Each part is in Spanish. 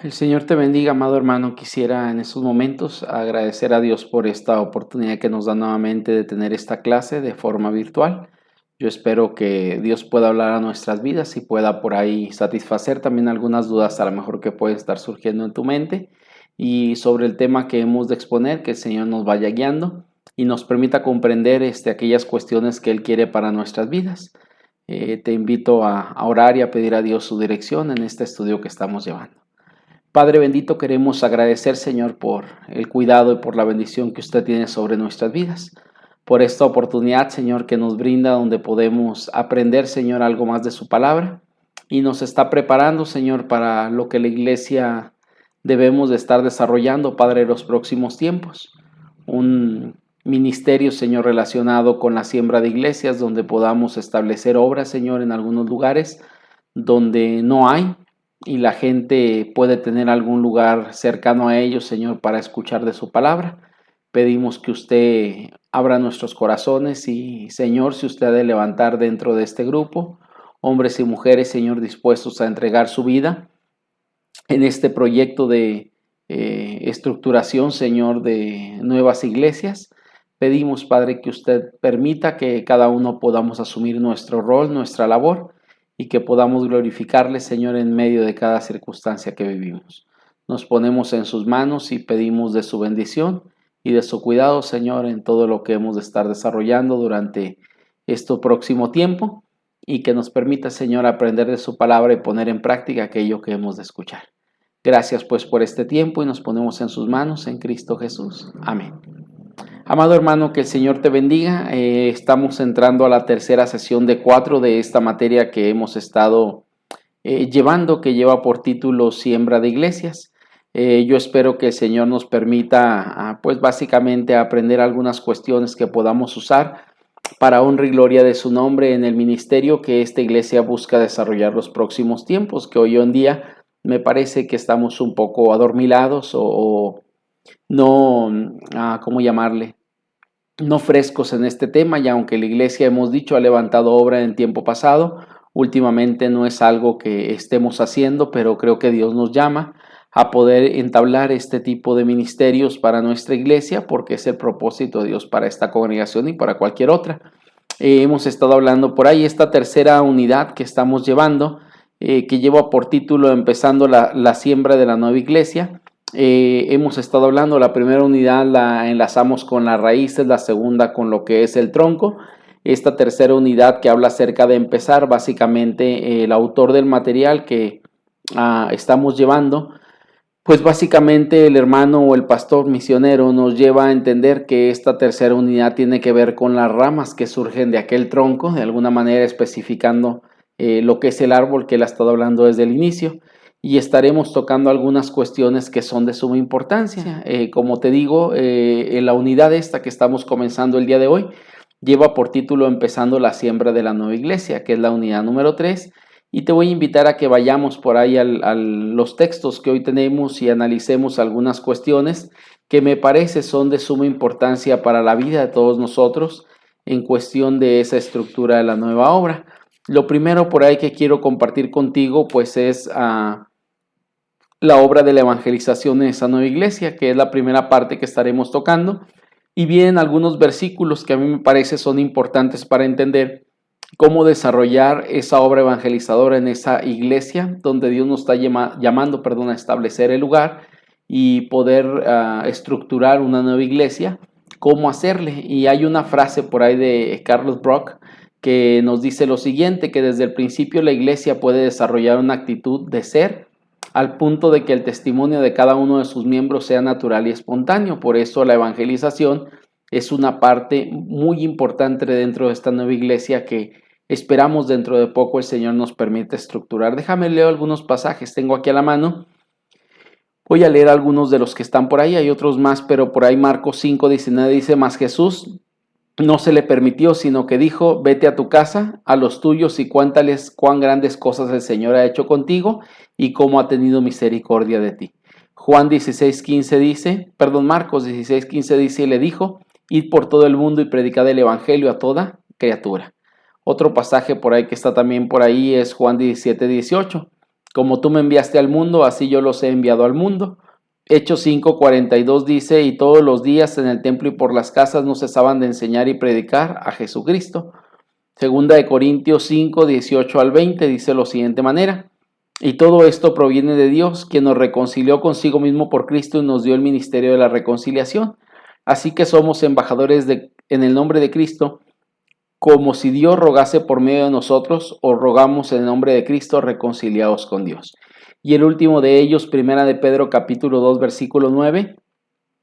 El Señor te bendiga, amado hermano. Quisiera en estos momentos agradecer a Dios por esta oportunidad que nos da nuevamente de tener esta clase de forma virtual. Yo espero que Dios pueda hablar a nuestras vidas y pueda por ahí satisfacer también algunas dudas a lo mejor que pueden estar surgiendo en tu mente y sobre el tema que hemos de exponer, que el Señor nos vaya guiando y nos permita comprender aquellas cuestiones que Él quiere para nuestras vidas. Te invito a orar y a pedir a Dios su dirección en este estudio que estamos llevando. Padre bendito, queremos agradecer, Señor, por el cuidado y por la bendición que usted tiene sobre nuestras vidas, por esta oportunidad, Señor, que nos brinda donde podemos aprender, Señor, algo más de su palabra y nos está preparando, Señor, para lo que la iglesia debemos de estar desarrollando, Padre, en los próximos tiempos. Un ministerio, Señor, relacionado con la siembra de iglesias, donde podamos establecer obras, Señor, en algunos lugares donde no hay y la gente puede tener algún lugar cercano a ellos, Señor, para escuchar de su palabra. Pedimos que usted abra nuestros corazones y, Señor, si usted ha de levantar dentro de este grupo, hombres y mujeres, Señor, dispuestos a entregar su vida en este proyecto de estructuración, Señor, de nuevas iglesias. Pedimos, Padre, que usted permita que cada uno podamos asumir nuestro rol, nuestra labor, y que podamos glorificarle, Señor, en medio de cada circunstancia que vivimos. Nos ponemos en sus manos y pedimos de su bendición y de su cuidado, Señor, en todo lo que hemos de estar desarrollando durante este próximo tiempo y que nos permita, Señor, aprender de su palabra y poner en práctica aquello que hemos de escuchar. Gracias pues por este tiempo y nos ponemos en sus manos en Cristo Jesús. Amén. Amado hermano, que el Señor te bendiga. Estamos entrando a la tercera sesión de 4 de esta materia que hemos estado llevando, que lleva por título Siembra de Iglesias. Yo espero que el Señor nos permita, pues básicamente aprender algunas cuestiones que podamos usar para honra y gloria de su nombre en el ministerio que esta iglesia busca desarrollar los próximos tiempos, que hoy en día me parece que estamos un poco adormilados o no, ¿cómo llamarle? No frescos en este tema, y aunque la iglesia, hemos dicho, ha levantado obra en tiempo pasado, últimamente no es algo que estemos haciendo, pero creo que Dios nos llama a poder entablar este tipo de ministerios para nuestra iglesia, porque es el propósito de Dios para esta congregación y para cualquier otra. Hemos estado hablando por ahí esta tercera unidad que estamos llevando, que lleva por título Empezando la siembra de la nueva iglesia. Hemos estado hablando, la primera unidad la enlazamos con las raíces, la segunda con lo que es el tronco. Esta tercera unidad que habla acerca de empezar, básicamente el autor del material que estamos llevando, pues básicamente el hermano o el pastor misionero nos lleva a entender que esta tercera unidad tiene que ver con las ramas que surgen de aquel tronco, de alguna manera especificando lo que es el árbol que él ha estado hablando desde el inicio, y estaremos tocando algunas cuestiones que son de suma importancia. Como te digo, en la unidad esta que estamos comenzando el día de hoy, lleva por título Empezando la siembra de la nueva iglesia, que es la unidad número 3. Y te voy a invitar a que vayamos por ahí a los textos que hoy tenemos y analicemos algunas cuestiones que me parece son de suma importancia para la vida de todos nosotros en cuestión de esa estructura de la nueva obra. Lo primero por ahí que quiero compartir contigo pues es la obra de la evangelización en esa nueva iglesia, que es la primera parte que estaremos tocando. Y vienen algunos versículos que a mí me parece son importantes para entender cómo desarrollar esa obra evangelizadora en esa iglesia donde Dios nos está llamando a establecer el lugar y poder estructurar una nueva iglesia, cómo hacerle. Y hay una frase por ahí de Carlos Brock que nos dice lo siguiente, que desde el principio la iglesia puede desarrollar una actitud de ser al punto de que el testimonio de cada uno de sus miembros sea natural y espontáneo. Por eso la evangelización es una parte muy importante dentro de esta nueva iglesia que esperamos dentro de poco el Señor nos permite estructurar. Déjame leer algunos pasajes, tengo aquí a la mano. Voy a leer algunos de los que están por ahí, hay otros más, pero por ahí Marcos 5:19 dice, mas Jesús no se le permitió, sino que dijo, vete a tu casa, a los tuyos y cuéntales cuán grandes cosas el Señor ha hecho contigo y cómo ha tenido misericordia de ti. Marcos 16:15 dice, y le dijo, id por todo el mundo y predicad el evangelio a toda criatura. Otro pasaje por ahí que está también por ahí es Juan 17:18. Como tú me enviaste al mundo, así yo los he enviado al mundo. Hechos 5:42 dice, y todos los días en el templo y por las casas no cesaban de enseñar y predicar a Jesucristo. Segunda de Corintios 5:18 al 20 dice de la siguiente manera, y todo esto proviene de Dios, quien nos reconcilió consigo mismo por Cristo y nos dio el ministerio de la reconciliación. Así que somos embajadores en el nombre de Cristo, como si Dios rogase por medio de nosotros, os rogamos en el nombre de Cristo, reconciliados con Dios. Y el último de ellos, primera de Pedro capítulo 2, versículo 9,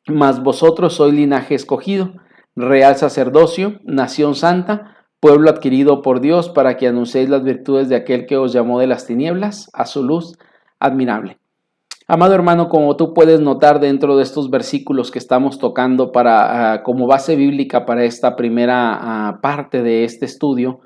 mas vosotros sois linaje escogido, real sacerdocio, nación santa, pueblo adquirido por Dios, para que anunciéis las virtudes de aquel que os llamó de las tinieblas a su luz admirable. Amado hermano, como tú puedes notar dentro de estos versículos que estamos tocando como base bíblica para esta primera parte de este estudio,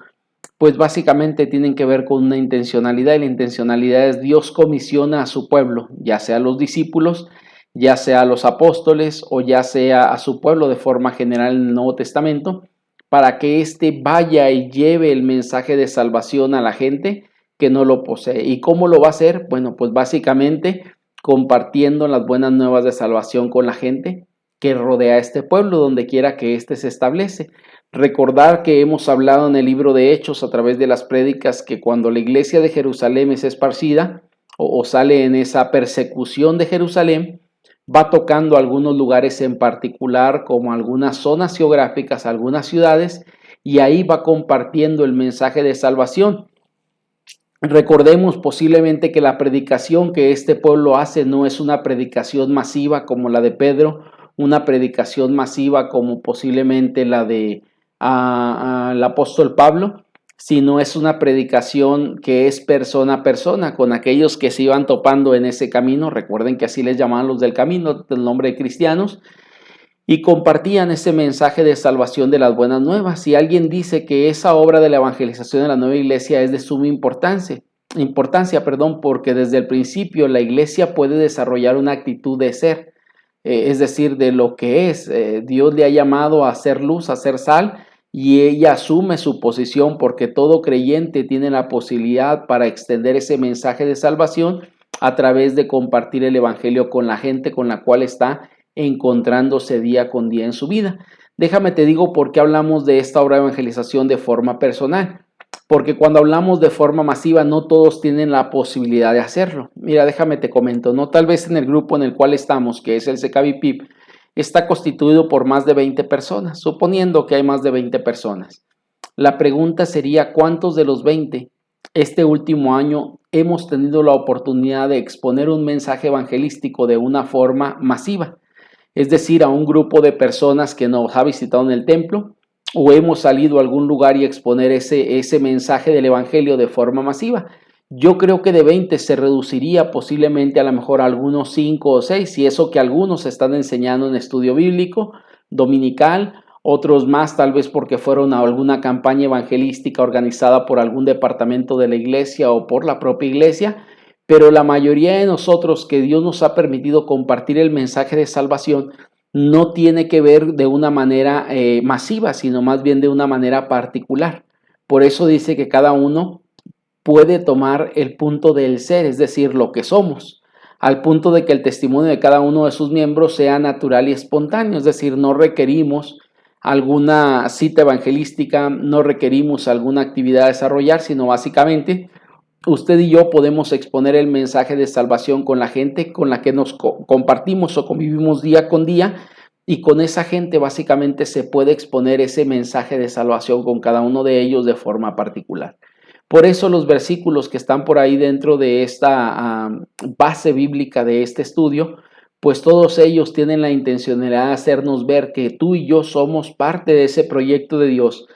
pues básicamente tienen que ver con una intencionalidad, y la intencionalidad es Dios comisiona a su pueblo, ya sea a los discípulos, ya sea a los apóstoles o ya sea a su pueblo de forma general en el Nuevo Testamento, para que éste vaya y lleve el mensaje de salvación a la gente que no lo posee. ¿Y cómo lo va a hacer? Bueno, pues básicamente compartiendo las buenas nuevas de salvación con la gente que rodea a este pueblo, donde quiera que éste se establece. Recordar que hemos hablado en el libro de Hechos a través de las prédicas que cuando la iglesia de Jerusalén es esparcida o sale en esa persecución de Jerusalén, va tocando algunos lugares en particular, como algunas zonas geográficas, algunas ciudades, y ahí va compartiendo el mensaje de salvación. Recordemos posiblemente que la predicación que este pueblo hace no es una predicación masiva como la de Pedro, una predicación masiva como posiblemente la de el apóstol Pablo, sino es una predicación que es persona a persona con aquellos que se iban topando en ese camino. Recuerden que así les llamaban los del camino, del nombre de cristianos, y compartían ese mensaje de salvación de las buenas nuevas. Si alguien dice que esa obra de la evangelización de la nueva iglesia es de suma importancia, porque desde el principio la iglesia puede desarrollar una actitud de ser, es decir, de lo que es. Dios le ha llamado a ser luz, a ser sal, y ella asume su posición porque todo creyente tiene la posibilidad para extender ese mensaje de salvación a través de compartir el evangelio con la gente con la cual está encontrándose día con día en su vida. Déjame te digo por qué hablamos de esta obra de evangelización de forma personal. Porque cuando hablamos de forma masiva no todos tienen la posibilidad de hacerlo. Mira, déjame te comento, ¿no? Tal vez en el grupo en el cual estamos, que es el CKBPIP, está constituido por más de 20 personas, suponiendo que hay más de 20 personas. La pregunta sería, ¿cuántos de los 20 este último año hemos tenido la oportunidad de exponer un mensaje evangelístico de una forma masiva? Es decir, a un grupo de personas que nos ha visitado en el templo, o hemos salido a algún lugar y exponer ese mensaje del evangelio de forma masiva. Yo creo que de 20 se reduciría posiblemente a lo mejor a algunos 5 o 6, y eso que algunos están enseñando en estudio bíblico dominical, otros más tal vez porque fueron a alguna campaña evangelística organizada por algún departamento de la iglesia o por la propia iglesia, pero la mayoría de nosotros que Dios nos ha permitido compartir el mensaje de salvación no tiene que ver de una manera masiva, sino más bien de una manera particular. Por eso dice que cada uno puede tomar el punto del ser, es decir, lo que somos, al punto de que el testimonio de cada uno de sus miembros sea natural y espontáneo, es decir, no requerimos alguna cita evangelística, no requerimos alguna actividad a desarrollar, sino básicamente usted y yo podemos exponer el mensaje de salvación con la gente con la que nos compartimos o convivimos día con día, y con esa gente básicamente se puede exponer ese mensaje de salvación con cada uno de ellos de forma particular. Por eso los versículos que están por ahí dentro de esta base bíblica de este estudio, pues todos ellos tienen la intencionalidad de hacernos ver que tú y yo somos parte de ese proyecto de Dios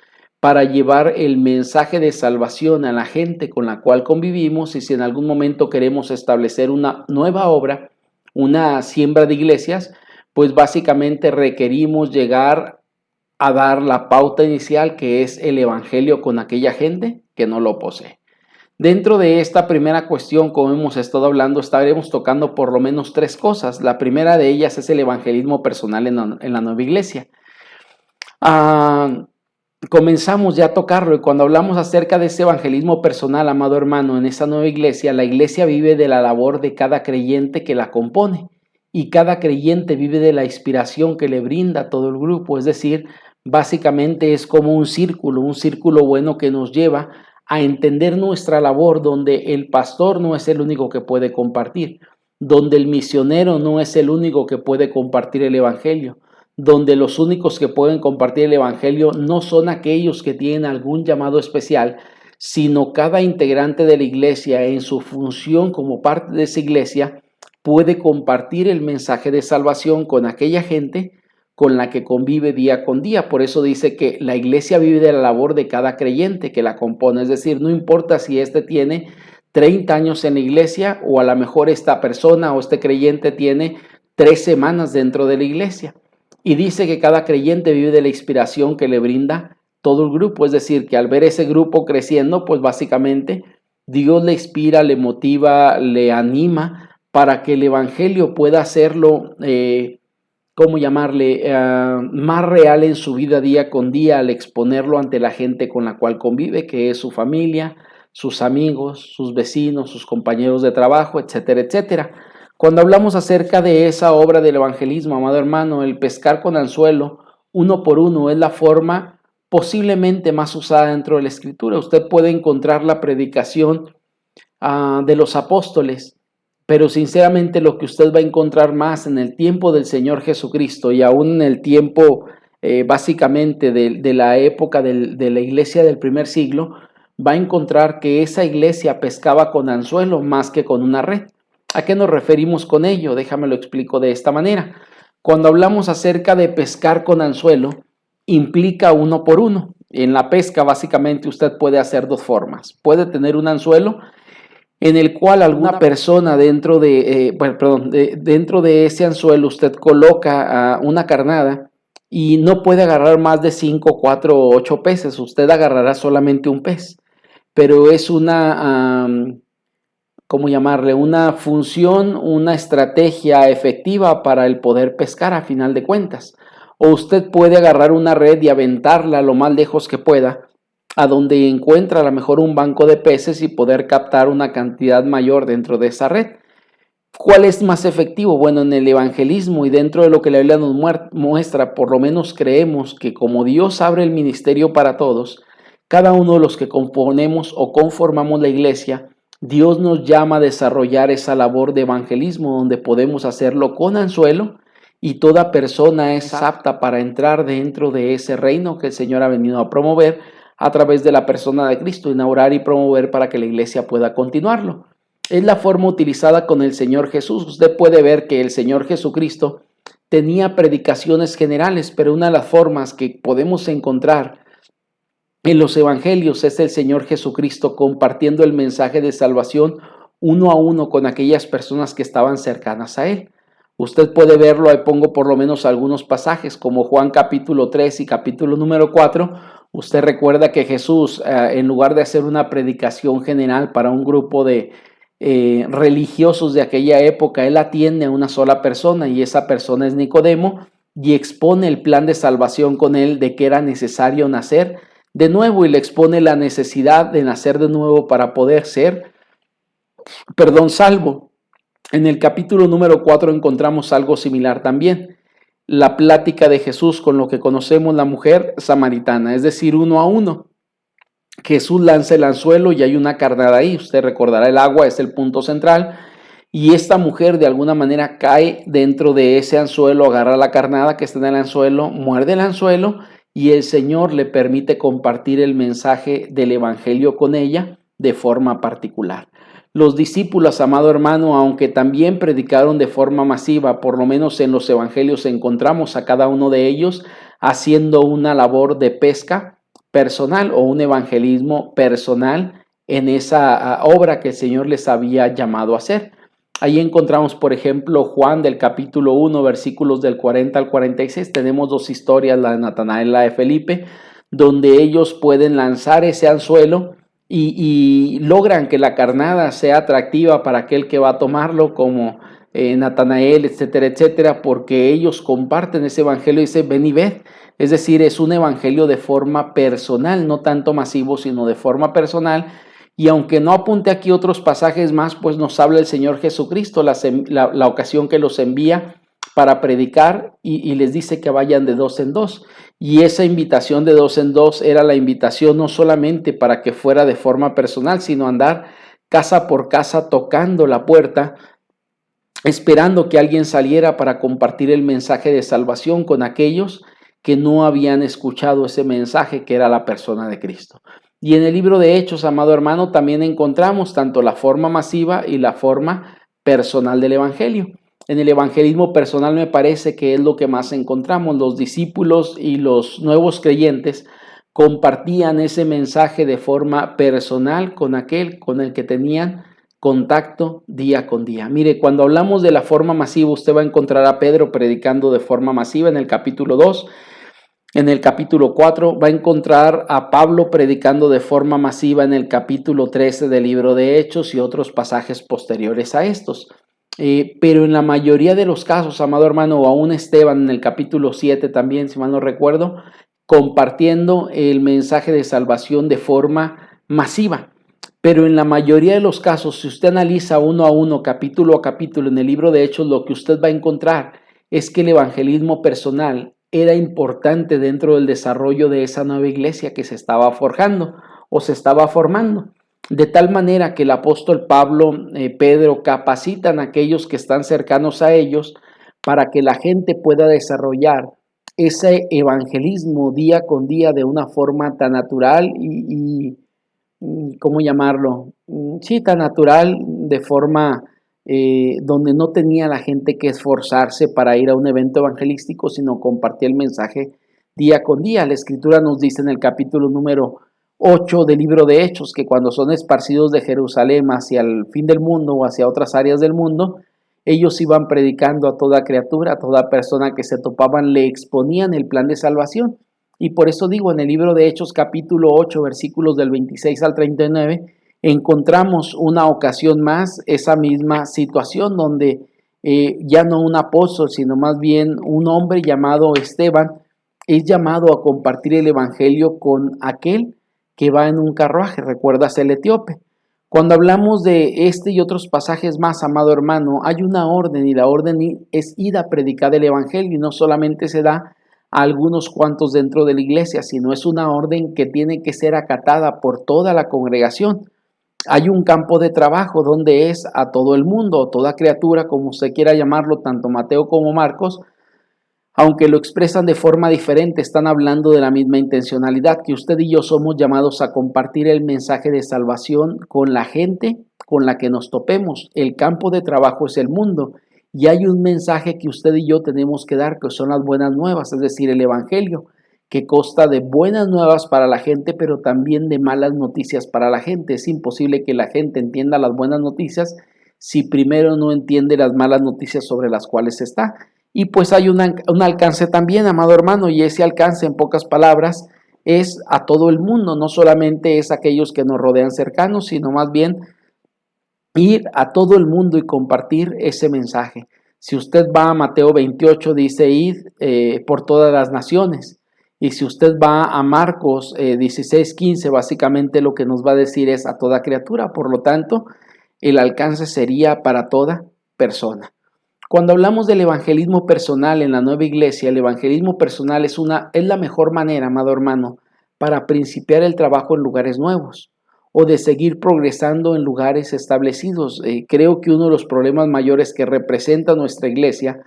para llevar el mensaje de salvación a la gente con la cual convivimos, y si en algún momento queremos establecer una nueva obra, una siembra de iglesias, pues básicamente requerimos llegar a dar la pauta inicial, que es el evangelio con aquella gente que no lo posee. Dentro de esta primera cuestión, como hemos estado hablando, estaremos tocando por lo menos 3 cosas. La primera de ellas es el evangelismo personal en la nueva iglesia. comenzamos ya a tocarlo, y cuando hablamos acerca de ese evangelismo personal, amado hermano, en esa nueva iglesia, la iglesia vive de la labor de cada creyente que la compone, y cada creyente vive de la inspiración que le brinda a todo el grupo. Es decir, básicamente es como un círculo bueno que nos lleva a entender nuestra labor, donde el pastor no es el único que puede compartir, donde el misionero no es el único que puede compartir el evangelio, donde los únicos que pueden compartir el evangelio no son aquellos que tienen algún llamado especial, sino cada integrante de la iglesia en su función como parte de esa iglesia puede compartir el mensaje de salvación con aquella gente con la que convive día con día. Por eso dice que la iglesia vive de la labor de cada creyente que la compone. Es decir, no importa si este tiene 30 años en la iglesia, o a lo mejor esta persona o este creyente tiene 3 semanas dentro de la iglesia. Y dice que cada creyente vive de la inspiración que le brinda todo el grupo. Es decir, que al ver ese grupo creciendo, pues básicamente Dios le inspira, le motiva, le anima para que el evangelio pueda hacerlo, ¿cómo llamarle? Más real en su vida día con día, al exponerlo ante la gente con la cual convive, que es su familia, sus amigos, sus vecinos, sus compañeros de trabajo, etcétera, etcétera. Cuando hablamos acerca de esa obra del evangelismo, amado hermano, el pescar con anzuelo uno por uno es la forma posiblemente más usada dentro de la Escritura. Usted puede encontrar la predicación de los apóstoles, pero sinceramente lo que usted va a encontrar más en el tiempo del Señor Jesucristo, y aún en el tiempo básicamente de la época de la iglesia del primer siglo, va a encontrar que esa iglesia pescaba con anzuelo más que con una red. ¿A qué nos referimos con ello? Déjame lo explico de esta manera. Cuando hablamos acerca de pescar con anzuelo, implica uno por uno. En la pesca básicamente usted puede hacer dos formas. Puede tener un anzuelo en el cual alguna persona dentro dentro de ese anzuelo usted coloca una carnada y no puede agarrar más de 5, 4 o 8 peces. Usted agarrará solamente un pez, pero es una, ¿cómo llamarle? Una función, una estrategia efectiva para el poder pescar a final de cuentas. O usted puede agarrar una red y aventarla lo más lejos que pueda, a donde encuentra a lo mejor un banco de peces, y poder captar una cantidad mayor dentro de esa red. ¿Cuál es más efectivo? Bueno, en el evangelismo y dentro de lo que la Biblia nos muestra, por lo menos creemos que como Dios abre el ministerio para todos, cada uno de los que componemos o conformamos la iglesia, Dios nos llama a desarrollar esa labor de evangelismo, donde podemos hacerlo con anzuelo, y toda persona es apta para entrar dentro de ese reino que el Señor ha venido a promover a través de la persona de Cristo, inaugurar y promover para que la iglesia pueda continuarlo. Es la forma utilizada con el Señor Jesús. Usted puede ver que el Señor Jesucristo tenía predicaciones generales, pero una de las formas que podemos encontrar en los evangelios es el Señor Jesucristo compartiendo el mensaje de salvación uno a uno con aquellas personas que estaban cercanas a Él. Usted puede verlo, ahí pongo por lo menos algunos pasajes, como Juan capítulo 3 y capítulo número 4. Usted recuerda que Jesús, en lugar de hacer una predicación general para un grupo de religiosos de aquella época, Él atiende a una sola persona, y esa persona es Nicodemo, y expone el plan de salvación con él, de que era necesario nacer de nuevo, y le expone la necesidad de nacer de nuevo para poder ser, salvo. En el capítulo número 4 encontramos algo similar también, la plática de Jesús con lo que conocemos la mujer samaritana, es decir, uno a uno. Jesús lanza el anzuelo y hay una carnada ahí. Usted recordará, el agua es el punto central, y esta mujer de alguna manera cae dentro de ese anzuelo, agarra la carnada que está en el anzuelo, muerde el anzuelo, y el Señor le permite compartir el mensaje del evangelio con ella de forma particular. Los discípulos, amado hermano, aunque también predicaron de forma masiva, por lo menos en los evangelios encontramos a cada uno de ellos haciendo una labor de pesca personal o un evangelismo personal en esa obra que el Señor les había llamado a hacer. Ahí encontramos, por ejemplo, Juan del capítulo 1, versículos del 40 al 46. Tenemos dos historias, la de Natanael y la de Felipe, donde ellos pueden lanzar ese anzuelo y logran que la carnada sea atractiva para aquel que va a tomarlo, como Natanael, etcétera, etcétera, porque ellos comparten ese evangelio y dicen: ven y ved. Es decir, es un evangelio de forma personal, no tanto masivo, sino de forma personal. Y aunque no apunte aquí otros pasajes más, pues nos habla el Señor Jesucristo, la ocasión que los envía para predicar y les dice que vayan de dos en dos. Y esa invitación de dos en dos era la invitación no solamente para que fuera de forma personal, sino andar casa por casa tocando la puerta, esperando que alguien saliera para compartir el mensaje de salvación con aquellos que no habían escuchado ese mensaje, que era la persona de Cristo. Y en el libro de Hechos, amado hermano, también encontramos tanto la forma masiva y la forma personal del evangelio. En el evangelismo personal me parece que es lo que más encontramos. Los discípulos y los nuevos creyentes compartían ese mensaje de forma personal con aquel con el que tenían contacto día con día. Mire, cuando hablamos de la forma masiva, usted va a encontrar a Pedro predicando de forma masiva en el capítulo 2. En el capítulo 4 va a encontrar a Pablo predicando de forma masiva en el capítulo 13 del libro de Hechos y otros pasajes posteriores a estos. Pero en la mayoría de los casos, amado hermano, o aún Esteban en el capítulo 7 también, si mal no recuerdo, compartiendo el mensaje de salvación de forma masiva. Pero en la mayoría de los casos, si usted analiza uno a uno, capítulo a capítulo en el libro de Hechos, lo que usted va a encontrar es que el evangelismo personal era importante dentro del desarrollo de esa nueva iglesia que se estaba forjando o se estaba formando. De tal manera que el apóstol Pablo, Pedro, capacitan a aquellos que están cercanos a ellos para que la gente pueda desarrollar ese evangelismo día con día de una forma tan natural y ¿cómo llamarlo? Sí, tan natural, de forma donde no tenía la gente que esforzarse para ir a un evento evangelístico, sino compartir el mensaje día con día. La Escritura nos dice en el capítulo número 8 del libro de Hechos que cuando son esparcidos de Jerusalén hacia el fin del mundo o hacia otras áreas del mundo, ellos iban predicando a toda criatura, a toda persona que se topaban, le exponían el plan de salvación. Y por eso digo, en el libro de Hechos capítulo 8, versículos del 26 al 39, encontramos una ocasión más esa misma situación donde ya no un apóstol, sino más bien un hombre llamado Esteban es llamado a compartir el evangelio con aquel que va en un carruaje. ¿Recuerdas el etíope? Cuando hablamos de este y otros pasajes más, amado hermano, hay una orden y la orden es ir a predicar el evangelio y no solamente se da a algunos cuantos dentro de la iglesia, sino es una orden que tiene que ser acatada por toda la congregación. Hay un campo de trabajo donde es a todo el mundo, o toda criatura, como usted quiera llamarlo, tanto Mateo como Marcos, aunque lo expresan de forma diferente, están hablando de la misma intencionalidad, que usted y yo somos llamados a compartir el mensaje de salvación con la gente con la que nos topemos. El campo de trabajo es el mundo y hay un mensaje que usted y yo tenemos que dar, que son las buenas nuevas, es decir, el evangelio, que consta de buenas nuevas para la gente, pero también de malas noticias para la gente. Es imposible que la gente entienda las buenas noticias si primero no entiende las malas noticias sobre las cuales está. Y pues hay un alcance también, amado hermano, y ese alcance, en pocas palabras, es a todo el mundo, no solamente es a aquellos que nos rodean cercanos, sino más bien ir a todo el mundo y compartir ese mensaje. Si usted va a Mateo 28, dice id por todas las naciones. Y si usted va a Marcos 16, 15, básicamente lo que nos va a decir es a toda criatura. Por lo tanto, el alcance sería para toda persona. Cuando hablamos del evangelismo personal en la nueva iglesia, el evangelismo personal es la mejor manera, amado hermano, para principiar el trabajo en lugares nuevos o de seguir progresando en lugares establecidos. Creo que uno de los problemas mayores que representa nuestra iglesia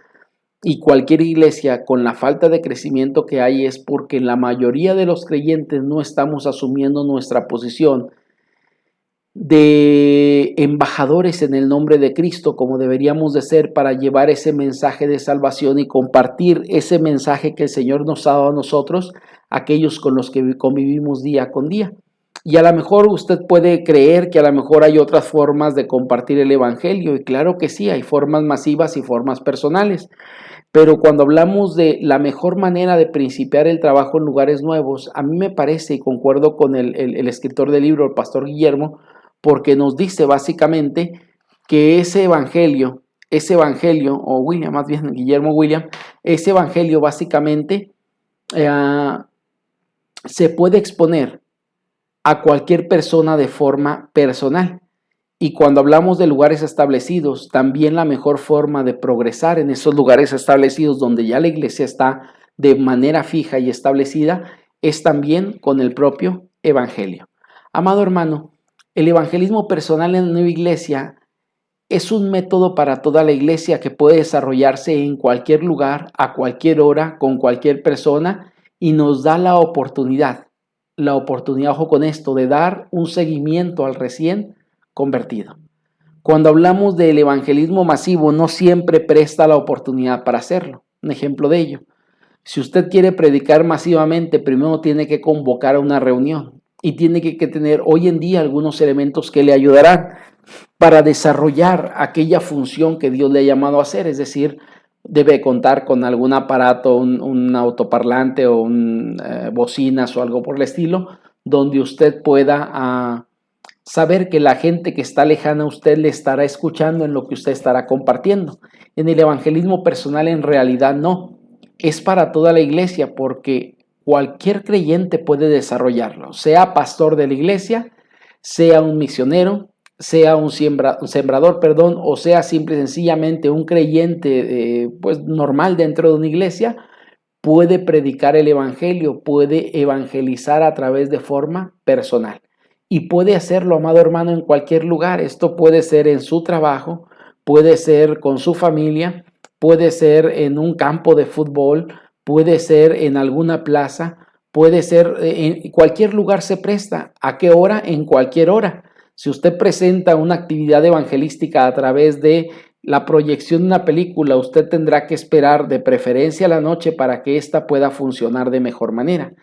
y cualquier iglesia con la falta de crecimiento que hay es porque la mayoría de los creyentes no estamos asumiendo nuestra posición de embajadores en el nombre de Cristo como deberíamos de ser para llevar ese mensaje de salvación y compartir ese mensaje que el Señor nos ha dado a nosotros, aquellos con los que convivimos día con día. Y a lo mejor usted puede creer que a lo mejor hay otras formas de compartir el evangelio, y claro que sí, hay formas masivas y formas personales. Pero cuando hablamos de la mejor manera de principiar el trabajo en lugares nuevos, a mí me parece, y concuerdo con el escritor del libro, el pastor Guillermo, porque nos dice básicamente que ese evangelio, o William, más bien Guillermo William, ese evangelio básicamente se puede exponer a cualquier persona de forma personal. Y cuando hablamos de lugares establecidos, también la mejor forma de progresar en esos lugares establecidos donde ya la iglesia está de manera fija y establecida es también con el propio evangelio. Amado hermano, el evangelismo personal en una iglesia es un método para toda la iglesia que puede desarrollarse en cualquier lugar, a cualquier hora, con cualquier persona y nos da la oportunidad, ojo con esto, de dar un seguimiento al recién convertido. Cuando hablamos del evangelismo masivo, no siempre presta la oportunidad para hacerlo. Un ejemplo de ello. Si usted quiere predicar masivamente, primero tiene que convocar a una reunión y tiene que tener hoy en día algunos elementos que le ayudarán para desarrollar aquella función que Dios le ha llamado a hacer, es decir, debe contar con algún aparato, un autoparlante o bocinas o algo por el estilo, donde usted pueda saber que la gente que está lejana a usted le estará escuchando en lo que usted estará compartiendo. En el evangelismo personal en realidad no, es para toda la iglesia porque cualquier creyente puede desarrollarlo, sea pastor de la iglesia, sea un misionero, sea un sembrador, o sea simple y sencillamente un creyente pues normal dentro de una iglesia, puede predicar el evangelio, puede evangelizar a través de forma personal. Y puede hacerlo, amado hermano, en cualquier lugar. Esto puede ser en su trabajo, puede ser con su familia, puede ser en un campo de fútbol, puede ser en alguna plaza, puede ser en cualquier lugar se presta. ¿A qué hora? En cualquier hora. Si usted presenta una actividad evangelística a través de la proyección de una película, usted tendrá que esperar de preferencia a la noche para que ésta pueda funcionar de mejor manera.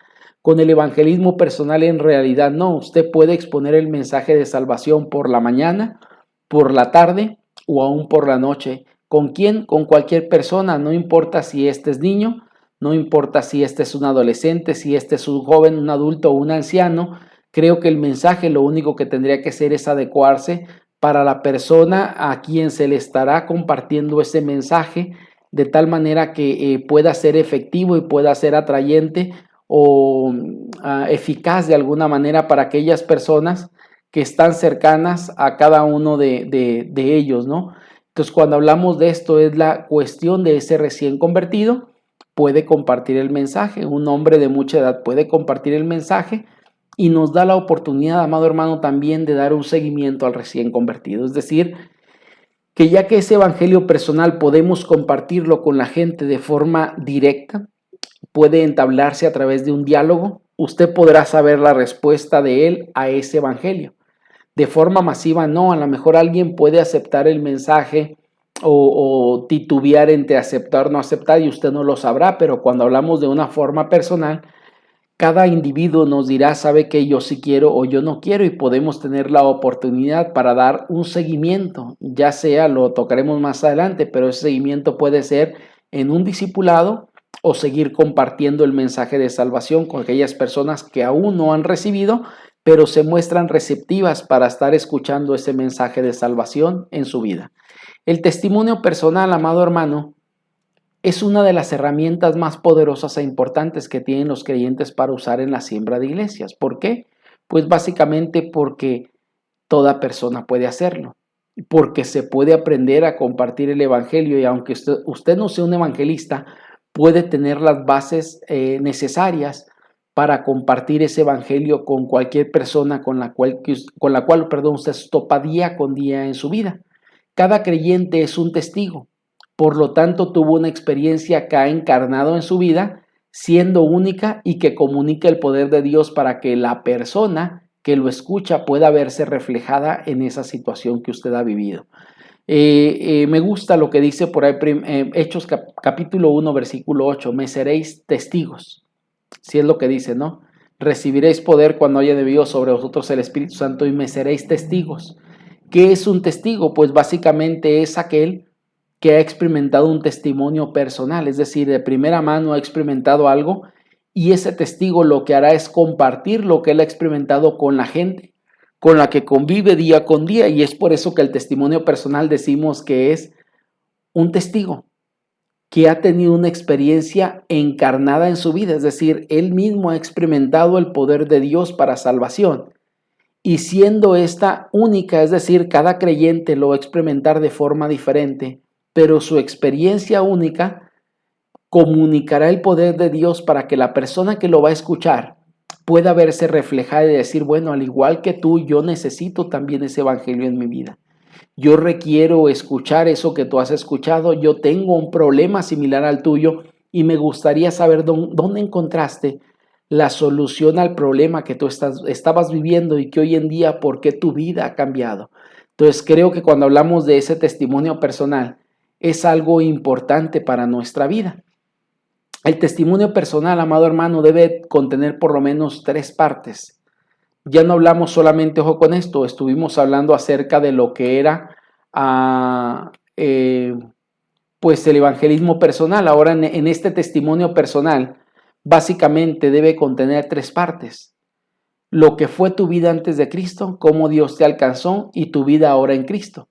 Con el evangelismo personal en realidad no, usted puede exponer el mensaje de salvación por la mañana, por la tarde o aún por la noche. ¿Con quién? Con cualquier persona, no importa si este es niño, no importa si este es un adolescente, si este es un joven, un adulto o un anciano. Creo que el mensaje lo único que tendría que hacer es adecuarse para la persona a quien se le estará compartiendo ese mensaje de tal manera que pueda ser efectivo y pueda ser atrayente o eficaz de alguna manera para aquellas personas que están cercanas a cada uno de ellos, ¿no? Entonces, cuando hablamos de esto, es la cuestión de ese recién convertido, puede compartir el mensaje, un hombre de mucha edad puede compartir el mensaje y nos da la oportunidad, amado hermano, también de dar un seguimiento al recién convertido. Es decir, que ya que ese evangelio personal podemos compartirlo con la gente de forma directa, puede entablarse a través de un diálogo, usted podrá saber la respuesta de él a ese evangelio. De forma masiva no, a lo mejor alguien puede aceptar el mensaje o titubear entre aceptar o no aceptar y usted no lo sabrá, pero cuando hablamos de una forma personal, cada individuo nos dirá, sabe que yo sí quiero o yo no quiero y podemos tener la oportunidad para dar un seguimiento, ya sea, lo tocaremos más adelante, pero ese seguimiento puede ser en un discipulado o seguir compartiendo el mensaje de salvación con aquellas personas que aún no han recibido, pero se muestran receptivas para estar escuchando ese mensaje de salvación en su vida. El testimonio personal, amado hermano, es una de las herramientas más poderosas e importantes que tienen los creyentes para usar en la siembra de iglesias. ¿Por qué? Pues básicamente porque toda persona puede hacerlo, porque se puede aprender a compartir el evangelio y aunque usted no sea un evangelista, puede tener las bases necesarias para compartir ese evangelio con cualquier persona con la cual usted se topa día con día en su vida. Cada creyente es un testigo. Por lo tanto, tuvo una experiencia que ha encarnado en su vida, siendo única y que comunica el poder de Dios para que la persona que lo escucha pueda verse reflejada en esa situación que usted ha vivido. Me gusta lo que dice por ahí Hechos capítulo 1, versículo 8, me seréis testigos. Si es lo que dice, ¿no? Recibiréis poder cuando haya debido sobre vosotros el Espíritu Santo y me seréis testigos. ¿Qué es un testigo? Pues básicamente es aquel que ha experimentado un testimonio personal, es decir, de primera mano ha experimentado algo y ese testigo lo que hará es compartir lo que él ha experimentado con la gente, con la que convive día con día y es por eso que el testimonio personal decimos que es un testigo. que ha tenido una experiencia encarnada en su vida, es decir, él mismo ha experimentado el poder de Dios para salvación. Y siendo esta única, es decir, cada creyente lo va a experimentar de forma diferente, pero su experiencia única comunicará el poder de Dios para que la persona que lo va a escuchar pueda verse reflejada y decir, bueno, al igual que tú, yo necesito también ese evangelio en mi vida. Yo requiero escuchar eso que tú has escuchado, yo tengo un problema similar al tuyo y me gustaría saber dónde encontraste la solución al problema que tú estabas viviendo y que hoy en día, ¿por qué tu vida ha cambiado? Entonces creo que cuando hablamos de ese testimonio personal, es algo importante para nuestra vida. El testimonio personal, amado hermano, debe contener por lo menos 3 partes. Ya no hablamos solamente, ojo con esto, estuvimos hablando acerca de lo que era pues el evangelismo personal. Ahora en este testimonio personal, básicamente debe contener 3 partes. Lo que fue tu vida antes de Cristo, cómo Dios te alcanzó y tu vida ahora en Cristo.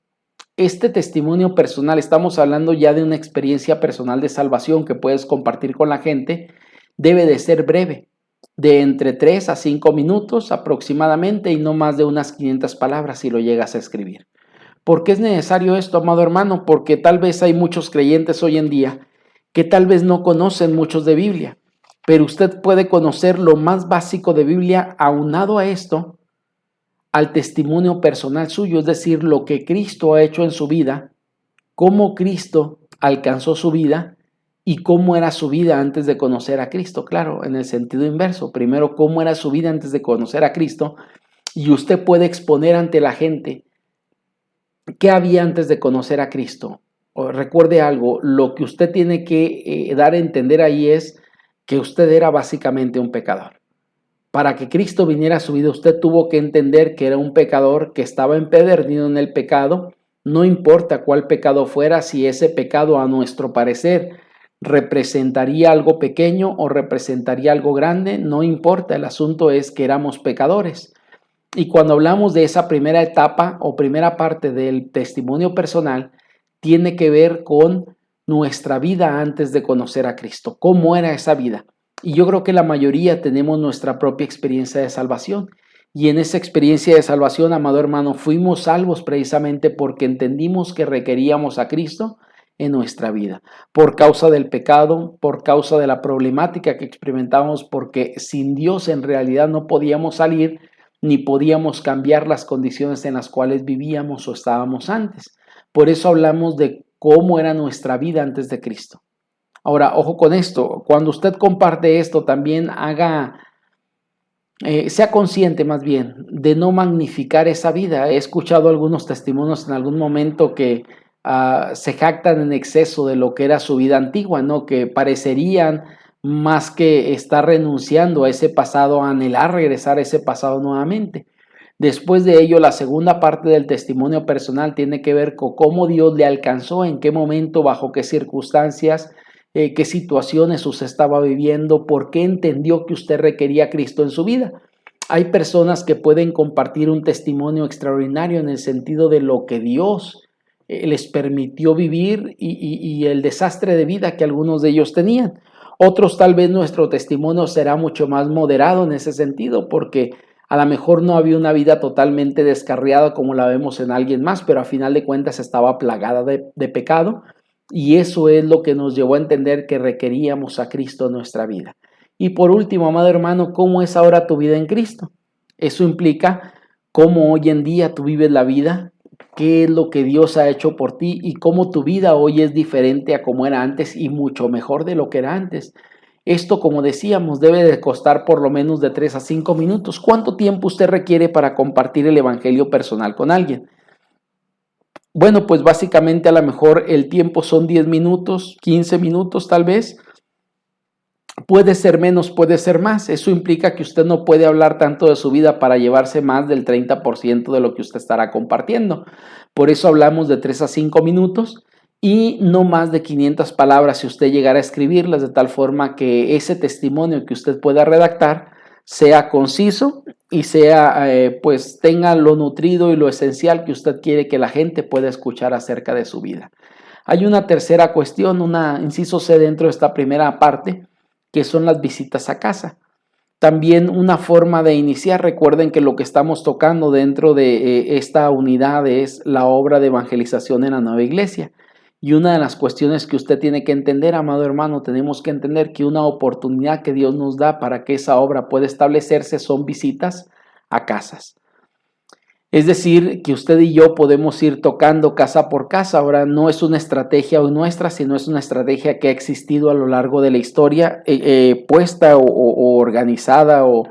Este testimonio personal, estamos hablando ya de una experiencia personal de salvación que puedes compartir con la gente, debe de ser breve, de entre 3 a 5 minutos aproximadamente y no más de unas 500 palabras si lo llegas a escribir. ¿Por qué es necesario esto, amado hermano? Porque tal vez hay muchos creyentes hoy en día que tal vez no conocen muchos de Biblia, pero usted puede conocer lo más básico de Biblia aunado a esto, al testimonio personal suyo, es decir, lo que Cristo ha hecho en su vida, cómo Cristo alcanzó su vida y cómo era su vida antes de conocer a Cristo. Claro, en el sentido inverso, primero cómo era su vida antes de conocer a Cristo y usted puede exponer ante la gente qué había antes de conocer a Cristo. Recuerde algo, lo que usted tiene que dar a entender ahí es que usted era básicamente un pecador. Para que Cristo viniera a su vida, usted tuvo que entender que era un pecador, que estaba empedernido en el pecado. No importa cuál pecado fuera, si ese pecado a nuestro parecer representaría algo pequeño o representaría algo grande, no importa, el asunto es que éramos pecadores. Y cuando hablamos de esa primera etapa o primera parte del testimonio personal, tiene que ver con nuestra vida antes de conocer a Cristo. ¿Cómo era esa vida? Y yo creo que la mayoría tenemos nuestra propia experiencia de salvación. Y en esa experiencia de salvación, amado hermano, fuimos salvos precisamente porque entendimos que requeríamos a Cristo en nuestra vida. Por causa del pecado, por causa de la problemática que experimentábamos, porque sin Dios en realidad no podíamos salir ni podíamos cambiar las condiciones en las cuales vivíamos o estábamos antes. Por eso hablamos de cómo era nuestra vida antes de Cristo. Ahora, ojo con esto, cuando usted comparte esto, también sea consciente más bien de no magnificar esa vida. He escuchado algunos testimonios en algún momento que se jactan en exceso de lo que era su vida antigua, ¿no? Que parecerían más que estar renunciando a ese pasado, a anhelar regresar a ese pasado nuevamente. Después de ello, la segunda parte del testimonio personal tiene que ver con cómo Dios le alcanzó, en qué momento, bajo qué circunstancias, qué situaciones usted estaba viviendo, por qué entendió que usted requería a Cristo en su vida. Hay personas que pueden compartir un testimonio extraordinario en el sentido de lo que Dios les permitió vivir y el desastre de vida que algunos de ellos tenían. Otros tal vez nuestro testimonio será mucho más moderado en ese sentido porque a lo mejor no había una vida totalmente descarriada como la vemos en alguien más, pero a final de cuentas estaba plagada de pecado. Y eso es lo que nos llevó a entender que requeríamos a Cristo en nuestra vida. Y por último, amado hermano, ¿cómo es ahora tu vida en Cristo? Eso implica cómo hoy en día tú vives la vida, qué es lo que Dios ha hecho por ti y cómo tu vida hoy es diferente a como era antes y mucho mejor de lo que era antes. Esto, como decíamos, debe de costar por lo menos de 3 a 5 minutos. ¿Cuánto tiempo usted requiere para compartir el evangelio personal con alguien? Bueno, pues básicamente a lo mejor el tiempo son 10 minutos, 15 minutos tal vez. Puede ser menos, puede ser más. Eso implica que usted no puede hablar tanto de su vida para llevarse más del 30% de lo que usted estará compartiendo. Por eso hablamos de 3 a 5 minutos y no más de 500 palabras si usted llegara a escribirlas, de tal forma que ese testimonio que usted pueda redactar sea conciso y sea, pues tenga lo nutrido y lo esencial que usted quiere que la gente pueda escuchar acerca de su vida. Hay una tercera cuestión, una inciso C dentro de esta primera parte, que son las visitas a casa. También una forma de iniciar, recuerden que lo que estamos tocando dentro de esta unidad es la obra de evangelización en la nueva iglesia. Y una de las cuestiones que usted tiene que entender, amado hermano, tenemos que entender que una oportunidad que Dios nos da para que esa obra pueda establecerse son visitas a casas. Es decir, que usted y yo podemos ir tocando casa por casa. Ahora no es una estrategia hoy nuestra, sino es una estrategia que ha existido a lo largo de la historia, puesta o organizada o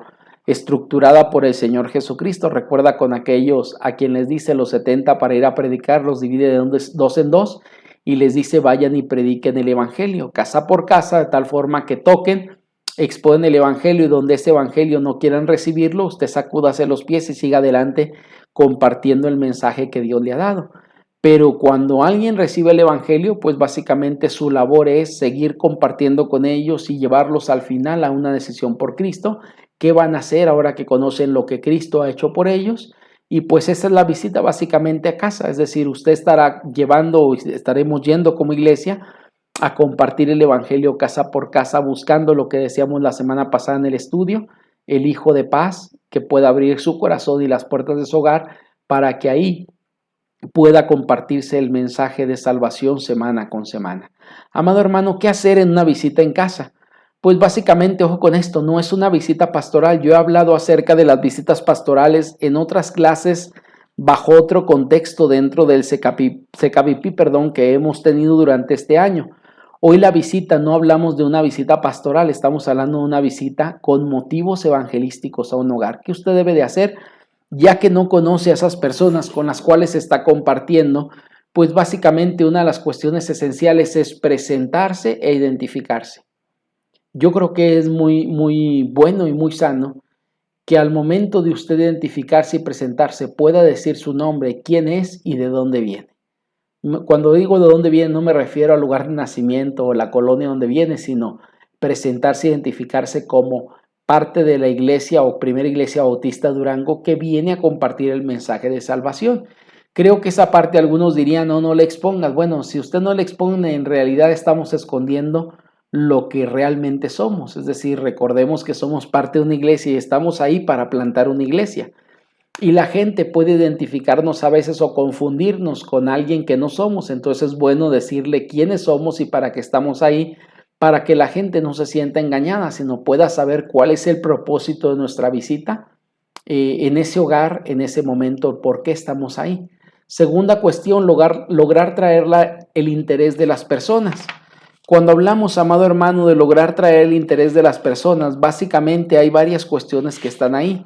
estructurada por el Señor Jesucristo. Recuerda con aquellos a quien les dice los 70 para ir a predicar, los divide de dos en dos y les dice vayan y prediquen el evangelio, casa por casa, de tal forma que toquen, exponen el evangelio y donde ese evangelio no quieran recibirlo, usted sacúdase los pies y siga adelante compartiendo el mensaje que Dios le ha dado. Pero cuando alguien recibe el evangelio, pues básicamente su labor es seguir compartiendo con ellos y llevarlos al final a una decisión por Cristo. ¿Qué van a hacer ahora que conocen lo que Cristo ha hecho por ellos? Y pues esa es la visita básicamente a casa, es decir, usted estará llevando, estaremos yendo como iglesia a compartir el evangelio casa por casa, buscando lo que decíamos la semana pasada en el estudio, el Hijo de Paz, que pueda abrir su corazón y las puertas de su hogar para que ahí pueda compartirse el mensaje de salvación semana con semana. Amado hermano, ¿qué hacer en una visita en casa? Pues básicamente, ojo con esto, no es una visita pastoral. Yo he hablado acerca de las visitas pastorales en otras clases bajo otro contexto dentro del CKVP, que hemos tenido durante este año. Hoy la visita, no hablamos de una visita pastoral, estamos hablando de una visita con motivos evangelísticos a un hogar. ¿Qué usted debe de hacer? Ya que no conoce a esas personas con las cuales está compartiendo, pues básicamente una de las cuestiones esenciales es presentarse e identificarse. Yo creo que es muy bueno y muy sano que al momento de usted identificarse y presentarse pueda decir su nombre, quién es y de dónde viene. Cuando digo de dónde viene no me refiero al lugar de nacimiento o la colonia donde viene, sino presentarse, identificarse como parte de la iglesia o primera iglesia bautista Durango que viene a compartir el mensaje de salvación. Creo que esa parte algunos dirían, no le expongas. Bueno, si usted no le expone, en realidad estamos escondiendo lo que realmente somos. Es decir, recordemos que somos parte de una iglesia y estamos ahí para plantar una iglesia. Y la gente puede identificarnos a veces o confundirnos con alguien que no somos. Entonces es bueno decirle quiénes somos y para qué estamos ahí, para que la gente no se sienta engañada, sino pueda saber cuál es el propósito de nuestra visita en ese hogar, en ese momento, por qué estamos ahí. Segunda cuestión, lograr traer el interés de las personas. Cuando hablamos, amado hermano, de lograr traer el interés de las personas, básicamente hay varias cuestiones que están ahí.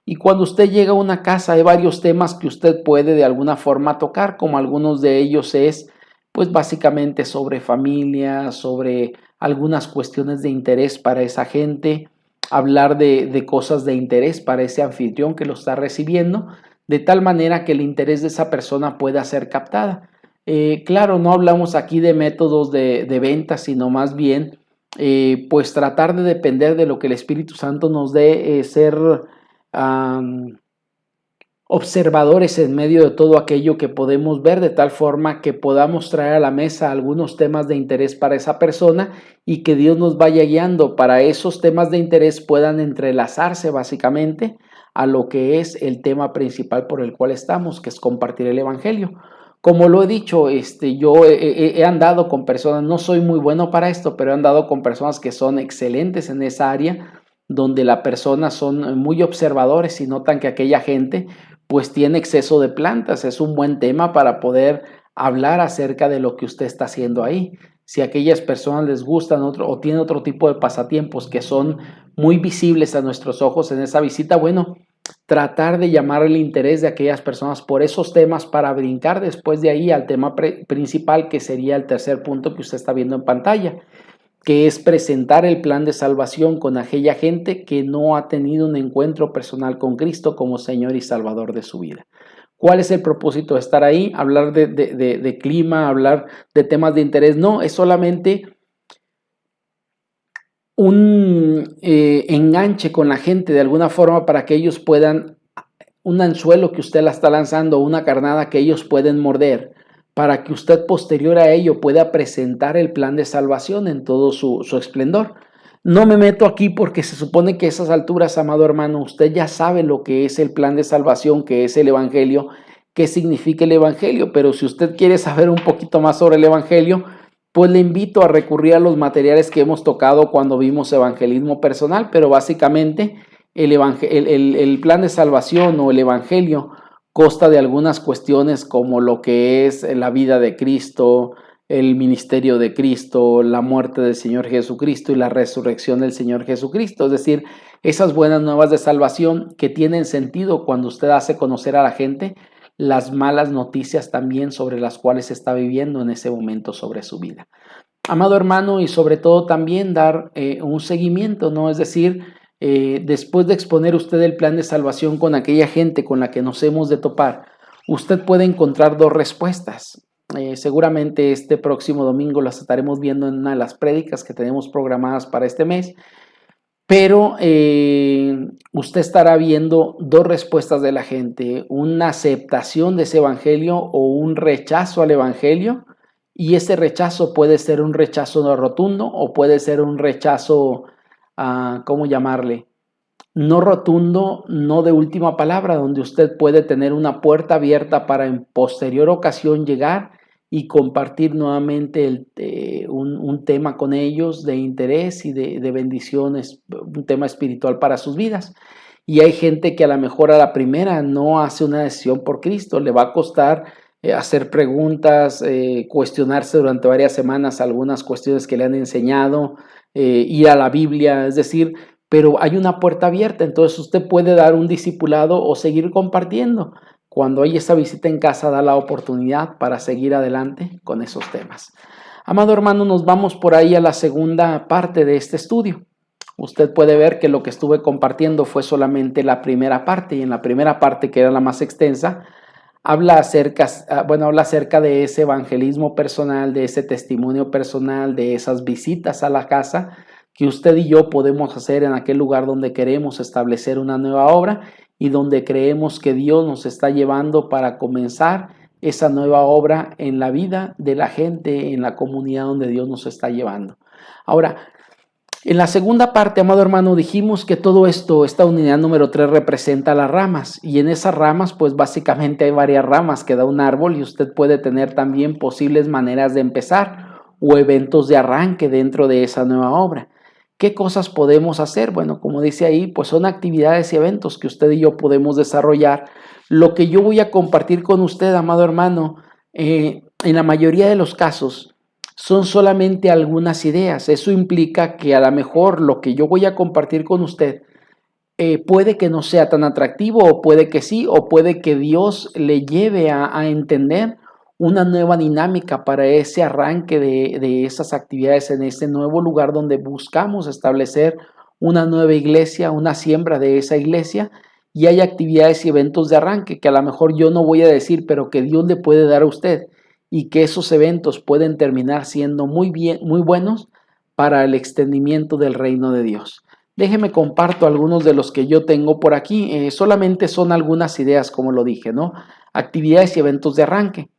Y cuando usted llega a una casa hay varios temas que usted puede de alguna forma tocar, como algunos de ellos es, pues básicamente sobre familia, sobre algunas cuestiones de interés para esa gente, hablar de cosas de interés para ese anfitrión que lo está recibiendo, de tal manera que el interés de esa persona pueda ser captada. Claro, no hablamos aquí de métodos de venta, sino más bien, pues tratar de depender de lo que el Espíritu Santo nos dé, ser observadores en medio de todo aquello que podemos ver, de tal forma que podamos traer a la mesa algunos temas de interés para esa persona y que Dios nos vaya guiando para esos temas de interés puedan entrelazarse básicamente a lo que es el tema principal por el cual estamos, que es compartir el evangelio. Como lo he dicho, yo he andado con personas, no soy muy bueno para esto, pero he andado con personas que son excelentes en esa área, donde las personas son muy observadores y notan que aquella gente pues tiene exceso de plantas. Es un buen tema para poder hablar acerca de lo que usted está haciendo ahí. Si a aquellas personas les gustan o tienen otro tipo de pasatiempos que son muy visibles a nuestros ojos en esa visita, bueno, tratar de llamar el interés de aquellas personas por esos temas para brincar después de ahí al tema principal, que sería el tercer punto que usted está viendo en pantalla, que es presentar el plan de salvación con aquella gente que no ha tenido un encuentro personal con Cristo como Señor y Salvador de su vida. ¿Cuál es el propósito de estar ahí? Hablar de clima, hablar de temas de interés. No, es solamente un enganche con la gente de alguna forma para que ellos puedan, un anzuelo que usted la está lanzando, una carnada que ellos pueden morder para que usted posterior a ello pueda presentar el plan de salvación en todo su esplendor. No me meto aquí porque se supone que a esas alturas, amado hermano, usted ya sabe lo que es el plan de salvación, que es el Evangelio, qué significa el Evangelio, pero si usted quiere saber un poquito más sobre el Evangelio, pues le invito a recurrir a los materiales que hemos tocado cuando vimos evangelismo personal, pero básicamente el plan de salvación o el Evangelio consta de algunas cuestiones como lo que es la vida de Cristo, el ministerio de Cristo, la muerte del Señor Jesucristo y la resurrección del Señor Jesucristo. Es decir, esas buenas nuevas de salvación que tienen sentido cuando usted hace conocer a la gente las malas noticias también sobre las cuales está viviendo en ese momento sobre su vida. Amado hermano, y sobre todo también dar un seguimiento, ¿no? Es decir, después de exponer usted el plan de salvación con aquella gente con la que nos hemos de topar, usted puede encontrar dos respuestas. Seguramente este próximo domingo las estaremos viendo en una de las prédicas que tenemos programadas para este mes, pero usted estará viendo dos respuestas de la gente, una aceptación de ese evangelio o un rechazo al evangelio, y ese rechazo puede ser un rechazo no rotundo o puede ser un rechazo, ¿cómo llamarle? No rotundo, no de última palabra, donde usted puede tener una puerta abierta para en posterior ocasión llegar y compartir nuevamente un tema con ellos de interés y de bendiciones, un tema espiritual para sus vidas. Y hay gente que a lo mejor a la primera no hace una decisión por Cristo, le va a costar hacer preguntas, cuestionarse durante varias semanas algunas cuestiones que le han enseñado, ir a la Biblia, es decir, pero hay una puerta abierta, entonces usted puede dar un discipulado o seguir compartiendo. Cuando hay esa visita en casa, da la oportunidad para seguir adelante con esos temas. Amado hermano, nos vamos por ahí a la segunda parte de este estudio. Usted puede ver que lo que estuve compartiendo fue solamente la primera parte, y en la primera parte, que era la más extensa, habla acerca de ese evangelismo personal, de ese testimonio personal, de esas visitas a la casa que usted y yo podemos hacer en aquel lugar donde queremos establecer una nueva obra y donde creemos que Dios nos está llevando para comenzar esa nueva obra en la vida de la gente, en la comunidad donde Dios nos está llevando. Ahora, en la segunda parte, amado hermano, dijimos que todo esto, esta unidad número 3 representa las ramas, y en esas ramas pues básicamente hay varias ramas que da un árbol, y usted puede tener también posibles maneras de empezar o eventos de arranque dentro de esa nueva obra. ¿Qué cosas podemos hacer? Bueno, como dice ahí, pues son actividades y eventos que usted y yo podemos desarrollar. Lo que yo voy a compartir con usted, amado hermano, en la mayoría de los casos son solamente algunas ideas. Eso implica que a lo mejor lo que yo voy a compartir con usted puede que no sea tan atractivo, o puede que sí, o puede que Dios le lleve a entender una nueva dinámica para ese arranque de esas actividades en ese nuevo lugar donde buscamos establecer una nueva iglesia, una siembra de esa iglesia, y hay actividades y eventos de arranque que a lo mejor yo no voy a decir, pero que Dios le puede dar a usted, y que esos eventos pueden terminar siendo muy buenos para el extendimiento del reino de Dios. Déjeme comparto algunos de los que yo tengo por aquí. Solamente son algunas ideas, como lo dije, ¿no? Actividades y eventos de arranque.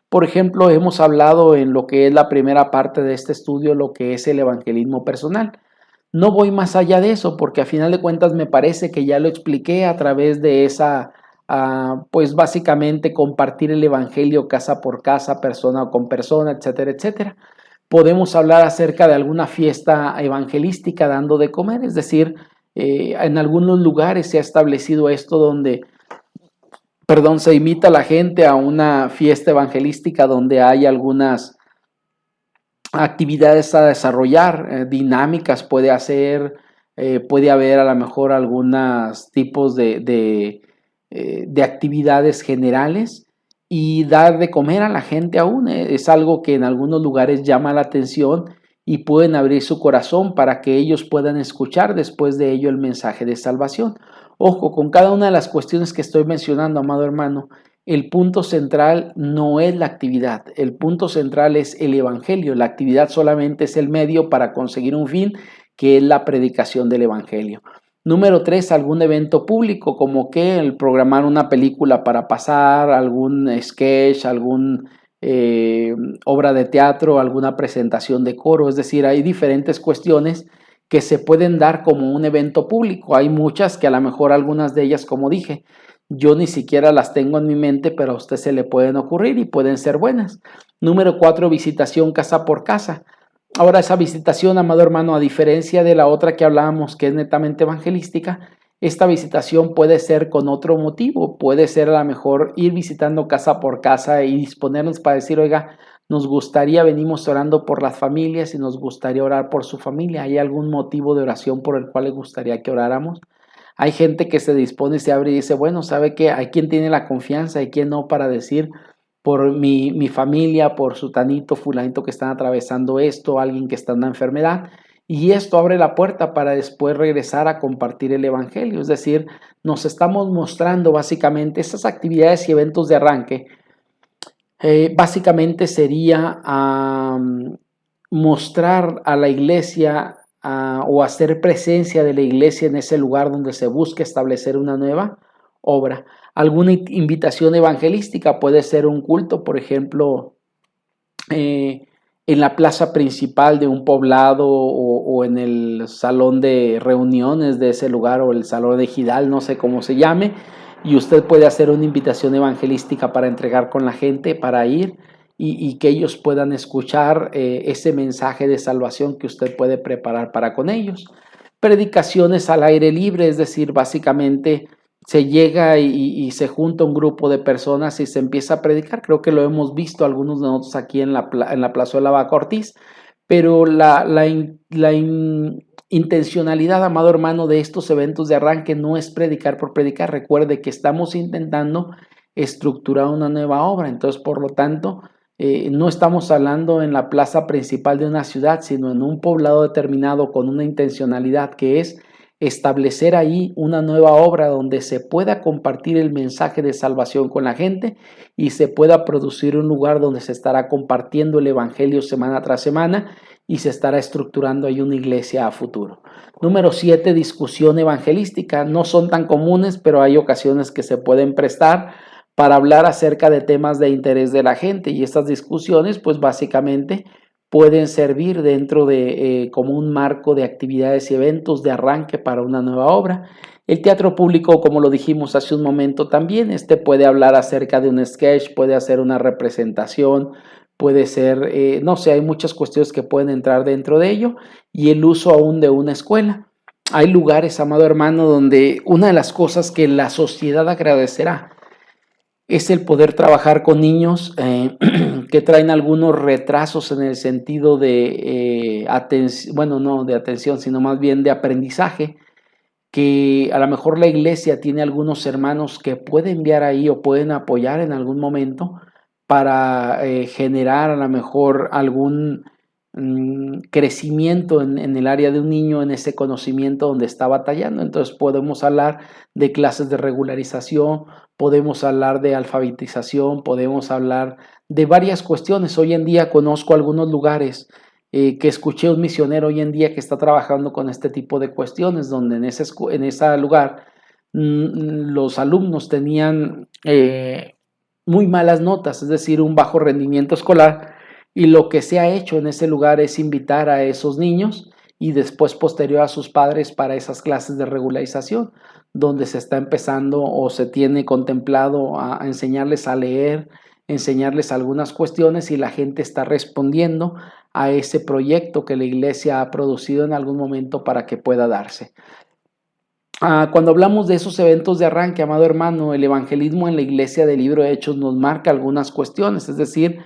Por ejemplo, hemos hablado en lo que es la primera parte de este estudio, lo que es el evangelismo personal. No voy más allá de eso porque a final de cuentas me parece que ya lo expliqué a través de esa, pues básicamente compartir el evangelio casa por casa, persona con persona, etcétera, etcétera. Podemos hablar acerca de alguna fiesta evangelística dando de comer, es decir, en algunos lugares se ha establecido esto donde se invita a la gente a una fiesta evangelística donde hay algunas actividades a desarrollar, dinámicas puede haber a lo mejor algunos tipos de actividades generales, y dar de comer a la gente aún es algo que en algunos lugares llama la atención y pueden abrir su corazón para que ellos puedan escuchar después de ello el mensaje de salvación. Ojo, con cada una de las cuestiones que estoy mencionando, amado hermano, el punto central no es la actividad, el punto central es el evangelio. La actividad solamente es el medio para conseguir un fin, que es la predicación del evangelio. Número 3, algún evento público, como que el programar una película para pasar, algún sketch, algún eh, obra de teatro, alguna presentación de coro. Es decir, hay diferentes cuestiones que se pueden dar como un evento público. Hay muchas que a lo mejor algunas de ellas, como dije, yo ni siquiera las tengo en mi mente, pero a usted se le pueden ocurrir y pueden ser buenas. Número 4, visitación casa por casa. Ahora esa visitación, amado hermano, a diferencia de la otra que hablábamos, que es netamente evangelística, esta visitación puede ser con otro motivo, puede ser a lo mejor ir visitando casa por casa y disponernos para decir, oiga, nos gustaría, venimos orando por las familias y nos gustaría orar por su familia. ¿Hay algún motivo de oración por el cual le gustaría que oráramos? Hay gente que se dispone, se abre y dice, bueno, ¿sabe qué? Hay quien tiene la confianza, hay quien no, para decir, por mi familia, por sutanito, fulanito que están atravesando esto, alguien que está en una enfermedad. Y esto abre la puerta para después regresar a compartir el evangelio. Es decir, nos estamos mostrando básicamente estas actividades y eventos de arranque. Básicamente sería mostrar a la iglesia o hacer presencia de la iglesia en ese lugar donde se busca establecer una nueva obra. Alguna invitación evangelística puede ser un culto, por ejemplo, en la plaza principal de un poblado o en el salón de reuniones de ese lugar o el salón de Gidal, no sé cómo se llame, y usted puede hacer una invitación evangelística para entregar con la gente, para ir y que ellos puedan escuchar ese mensaje de salvación que usted puede preparar para con ellos. Predicaciones al aire libre, es decir, básicamente se llega y se junta un grupo de personas y se empieza a predicar. Creo que lo hemos visto algunos de nosotros aquí en la Plazuela Vaca Ortiz, pero la intencionalidad, amado hermano, de estos eventos de arranque no es predicar por predicar. Recuerde que estamos intentando estructurar una nueva obra, entonces por lo tanto no estamos hablando en la plaza principal de una ciudad, sino en un poblado determinado con una intencionalidad que es establecer ahí una nueva obra donde se pueda compartir el mensaje de salvación con la gente y se pueda producir un lugar donde se estará compartiendo el evangelio semana tras semana y se estará estructurando ahí una iglesia a futuro. Número 7, discusión evangelística. No son tan comunes, pero hay ocasiones que se pueden prestar para hablar acerca de temas de interés de la gente, y estas discusiones pues básicamente pueden servir dentro de como un marco de actividades y eventos de arranque para una nueva obra. El teatro público, como lo dijimos hace un momento también, puede hablar acerca de un sketch, puede hacer una representación, puede ser, no sé, hay muchas cuestiones que pueden entrar dentro de ello, y el uso aún de una escuela. Hay lugares, amado hermano, donde una de las cosas que la sociedad agradecerá es el poder trabajar con niños que traen algunos retrasos en el sentido de atención, bueno, no de atención, sino más bien de aprendizaje, que a lo mejor la iglesia tiene algunos hermanos que puede enviar ahí o pueden apoyar en algún momento para generar a lo mejor algún crecimiento en el área de un niño, en ese conocimiento donde está batallando. Entonces podemos hablar de clases de regularización, podemos hablar de alfabetización, podemos hablar de varias cuestiones. Hoy en día conozco algunos lugares que escuché un misionero hoy en día que está trabajando con este tipo de cuestiones, donde en ese lugar los alumnos tenían muy malas notas, es decir, un bajo rendimiento escolar, y lo que se ha hecho en ese lugar es invitar a esos niños y después posterior a sus padres para esas clases de regularización, donde se está empezando o se tiene contemplado a enseñarles a leer, enseñarles algunas cuestiones, y la gente está respondiendo a ese proyecto que la iglesia ha producido en algún momento para que pueda darse. Cuando hablamos de esos eventos de arranque, amado hermano, el evangelismo en la iglesia del libro de Hechos nos marca algunas cuestiones, es decir,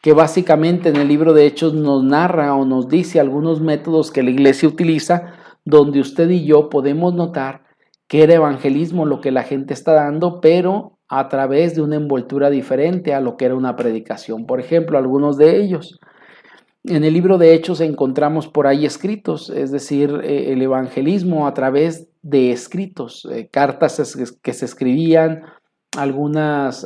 que básicamente en el libro de Hechos nos narra o nos dice algunos métodos que la iglesia utiliza, donde usted y yo podemos notar que era evangelismo lo que la gente está dando, pero a través de una envoltura diferente a lo que era una predicación. Por ejemplo, algunos de ellos. En el libro de Hechos encontramos por ahí escritos, es decir, el evangelismo a través de escritos, cartas que se escribían, algunas,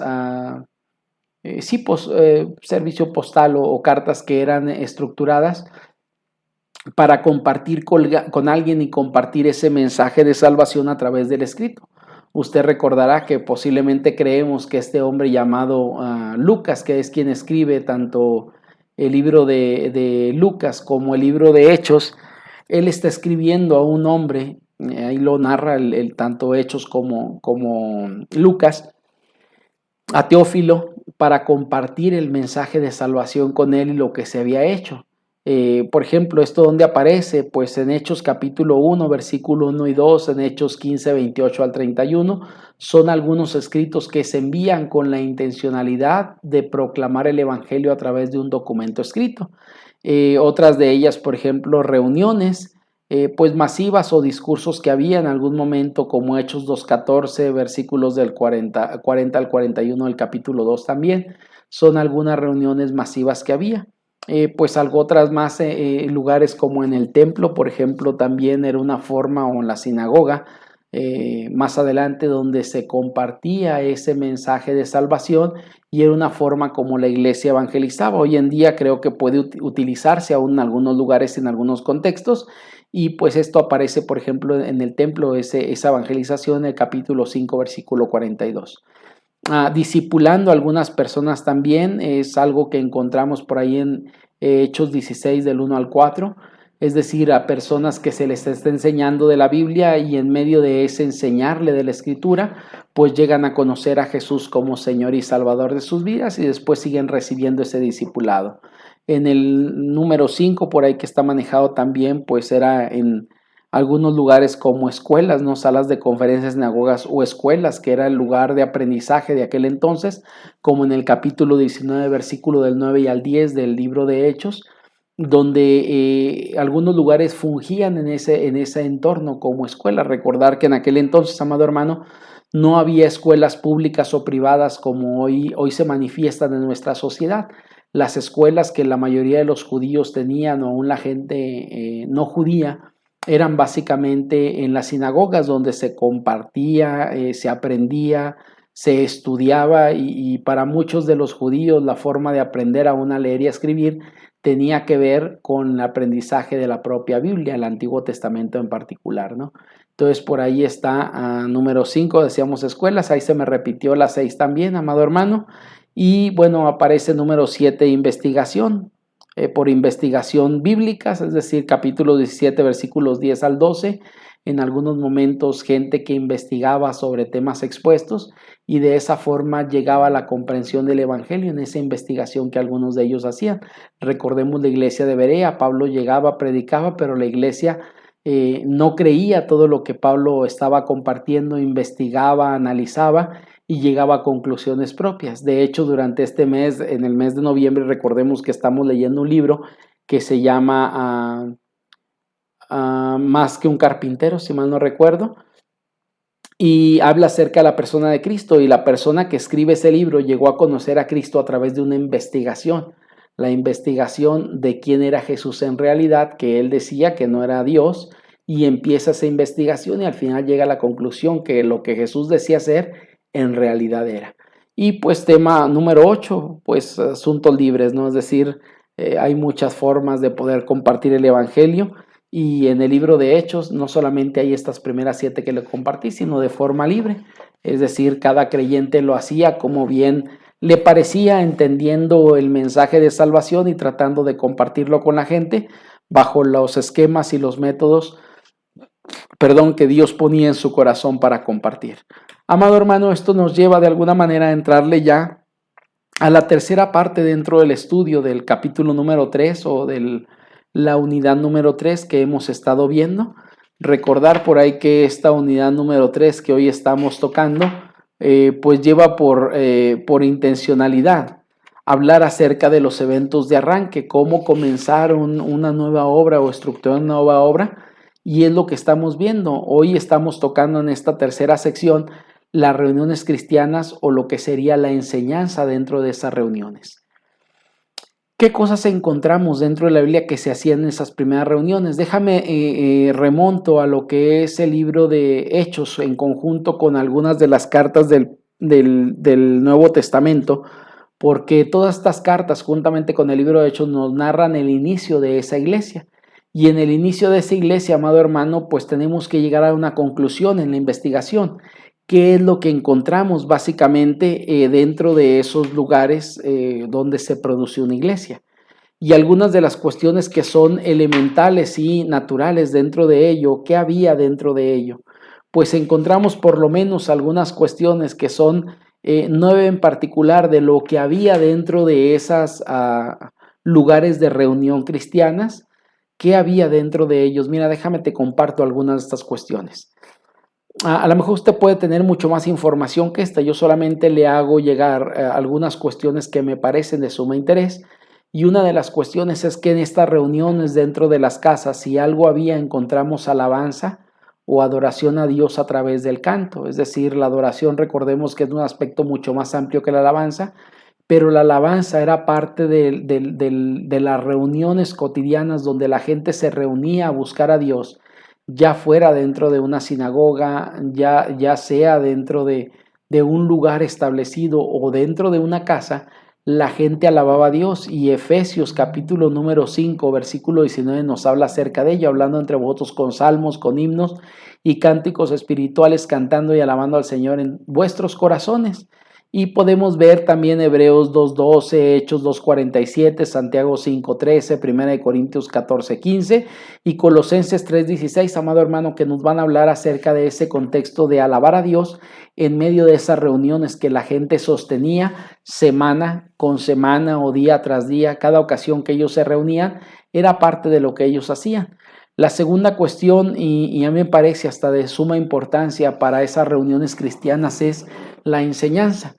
servicio postal o cartas que eran estructuradas para compartir con alguien y compartir ese mensaje de salvación a través del escrito. Usted recordará que posiblemente creemos que este hombre llamado Lucas, que es quien escribe tanto el libro de Lucas como el libro de Hechos, él está escribiendo a un hombre, ahí lo narra tanto Hechos como Lucas, a Teófilo, para compartir el mensaje de salvación con él y lo que se había hecho. Por ejemplo, ¿esto dónde aparece? Pues en Hechos capítulo 1, versículo 1 y 2, en Hechos 15, 28 al 31, son algunos escritos que se envían con la intencionalidad de proclamar el evangelio a través de un documento escrito. Otras de ellas, por ejemplo, reuniones pues masivas o discursos que había en algún momento, como Hechos 2.14, versículos del 40 al 41 del capítulo 2 también, son algunas reuniones masivas que había. Pues algo otras más lugares como en el templo, por ejemplo, también era una forma, o en la sinagoga, más adelante, donde se compartía ese mensaje de salvación y era una forma como la iglesia evangelizaba. Hoy en día creo que puede utilizarse aún en algunos lugares, en algunos contextos, y pues esto aparece, por ejemplo, en el templo, esa evangelización en el capítulo 5, versículo 42. Discipulando a algunas personas también es algo que encontramos por ahí en Hechos 16 del 1 al 4, es decir, a personas que se les está enseñando de la Biblia y en medio de ese enseñarle de la Escritura, pues llegan a conocer a Jesús como Señor y Salvador de sus vidas y después siguen recibiendo ese discipulado. En el número 5, por ahí que está manejado también, pues era en algunos lugares como escuelas, ¿no? Salas de conferencias, sinagogas o escuelas, que era el lugar de aprendizaje de aquel entonces, como en el capítulo 19, versículo del 9 y al 10 del libro de Hechos, donde algunos lugares fungían en ese entorno como escuela. Recordar que en aquel entonces, amado hermano, no había escuelas públicas o privadas como hoy se manifiestan en nuestra sociedad. Las escuelas que la mayoría de los judíos tenían, o aún la gente no judía, eran básicamente en las sinagogas donde se compartía, se aprendía, se estudiaba y para muchos de los judíos la forma de aprender aún a leer y a escribir tenía que ver con el aprendizaje de la propia Biblia, el Antiguo Testamento en particular, ¿no? Entonces por ahí está número 5, decíamos escuelas, ahí se me repitió la 6 también, amado hermano, y bueno, aparece número 7, investigación. Por investigación bíblicas, es decir, capítulo 17, versículos 10 al 12, en algunos momentos gente que investigaba sobre temas expuestos y de esa forma llegaba a la comprensión del Evangelio en esa investigación que algunos de ellos hacían. Recordemos la iglesia de Berea, Pablo llegaba, predicaba, pero la iglesia no creía todo lo que Pablo estaba compartiendo, investigaba, analizaba y llegaba a conclusiones propias. De hecho, durante este mes, en el mes de noviembre, recordemos que estamos leyendo un libro que se llama Más que un carpintero, si mal no recuerdo, y habla acerca de la persona de Cristo, y la persona que escribe ese libro llegó a conocer a Cristo a través de una investigación, la investigación de quién era Jesús en realidad, que él decía que no era Dios, y empieza esa investigación y al final llega a la conclusión que lo que Jesús decía ser en realidad era. Y pues tema número 8, pues asuntos libres, ¿no? Es decir, hay muchas formas de poder compartir el evangelio y en el libro de Hechos no solamente hay estas primeras 7 que le compartí, sino de forma libre. Es decir, cada creyente lo hacía como bien le parecía, entendiendo el mensaje de salvación y tratando de compartirlo con la gente bajo los esquemas y los métodos que Dios ponía en su corazón para compartir. Amado hermano, esto nos lleva de alguna manera a entrarle ya a la tercera parte dentro del estudio del capítulo número 3 o de la unidad número 3 que hemos estado viendo. Recordar por ahí que esta unidad número 3 que hoy estamos tocando, pues lleva por intencionalidad hablar acerca de los eventos de arranque, cómo comenzar una nueva obra o estructurar una nueva obra, y es lo que estamos viendo. Hoy estamos tocando en esta tercera sección las reuniones cristianas o lo que sería la enseñanza dentro de esas reuniones. ¿Qué cosas encontramos dentro de la Biblia que se hacían en esas primeras reuniones? Déjame remonto a lo que es el libro de Hechos en conjunto con algunas de las cartas del Nuevo Testamento, porque todas estas cartas juntamente con el libro de Hechos nos narran el inicio de esa iglesia. Y en el inicio de esa iglesia, amado hermano, pues tenemos que llegar a una conclusión en la investigación. ¿Qué es lo que encontramos básicamente dentro de esos lugares donde se produce una iglesia? Y algunas de las cuestiones que son elementales y naturales dentro de ello, ¿qué había dentro de ello? Pues encontramos por lo menos algunas cuestiones que son 9 en particular de lo que había dentro de esas lugares de reunión cristianas. ¿Qué había dentro de ellos? Mira, déjame te comparto algunas de estas cuestiones. A lo mejor usted puede tener mucho más información que esta. Yo solamente le hago llegar algunas cuestiones que me parecen de suma interés. Y una de las cuestiones es que en estas reuniones dentro de las casas, si algo había, encontramos alabanza o adoración a Dios a través del canto. Es decir, la adoración, recordemos que es un aspecto mucho más amplio que la alabanza, pero la alabanza era parte de las reuniones cotidianas donde la gente se reunía a buscar a Dios, ya fuera dentro de una sinagoga, ya sea dentro de un lugar establecido o dentro de una casa. La gente alababa a Dios, y Efesios capítulo número 5 versículo 19 nos habla acerca de ello, hablando entre vosotros con salmos, con himnos y cánticos espirituales, cantando y alabando al Señor en vuestros corazones. Y podemos ver también Hebreos 2:12, Hechos 2:47, Santiago 5:13, 1 Corintios 14:15 y Colosenses 3:16, amado hermano, que nos van a hablar acerca de ese contexto de alabar a Dios en medio de esas reuniones que la gente sostenía semana con semana o día tras día. Cada ocasión que ellos se reunían era parte de lo que ellos hacían. La segunda cuestión, y a mí me parece hasta de suma importancia para esas reuniones cristianas, es la enseñanza.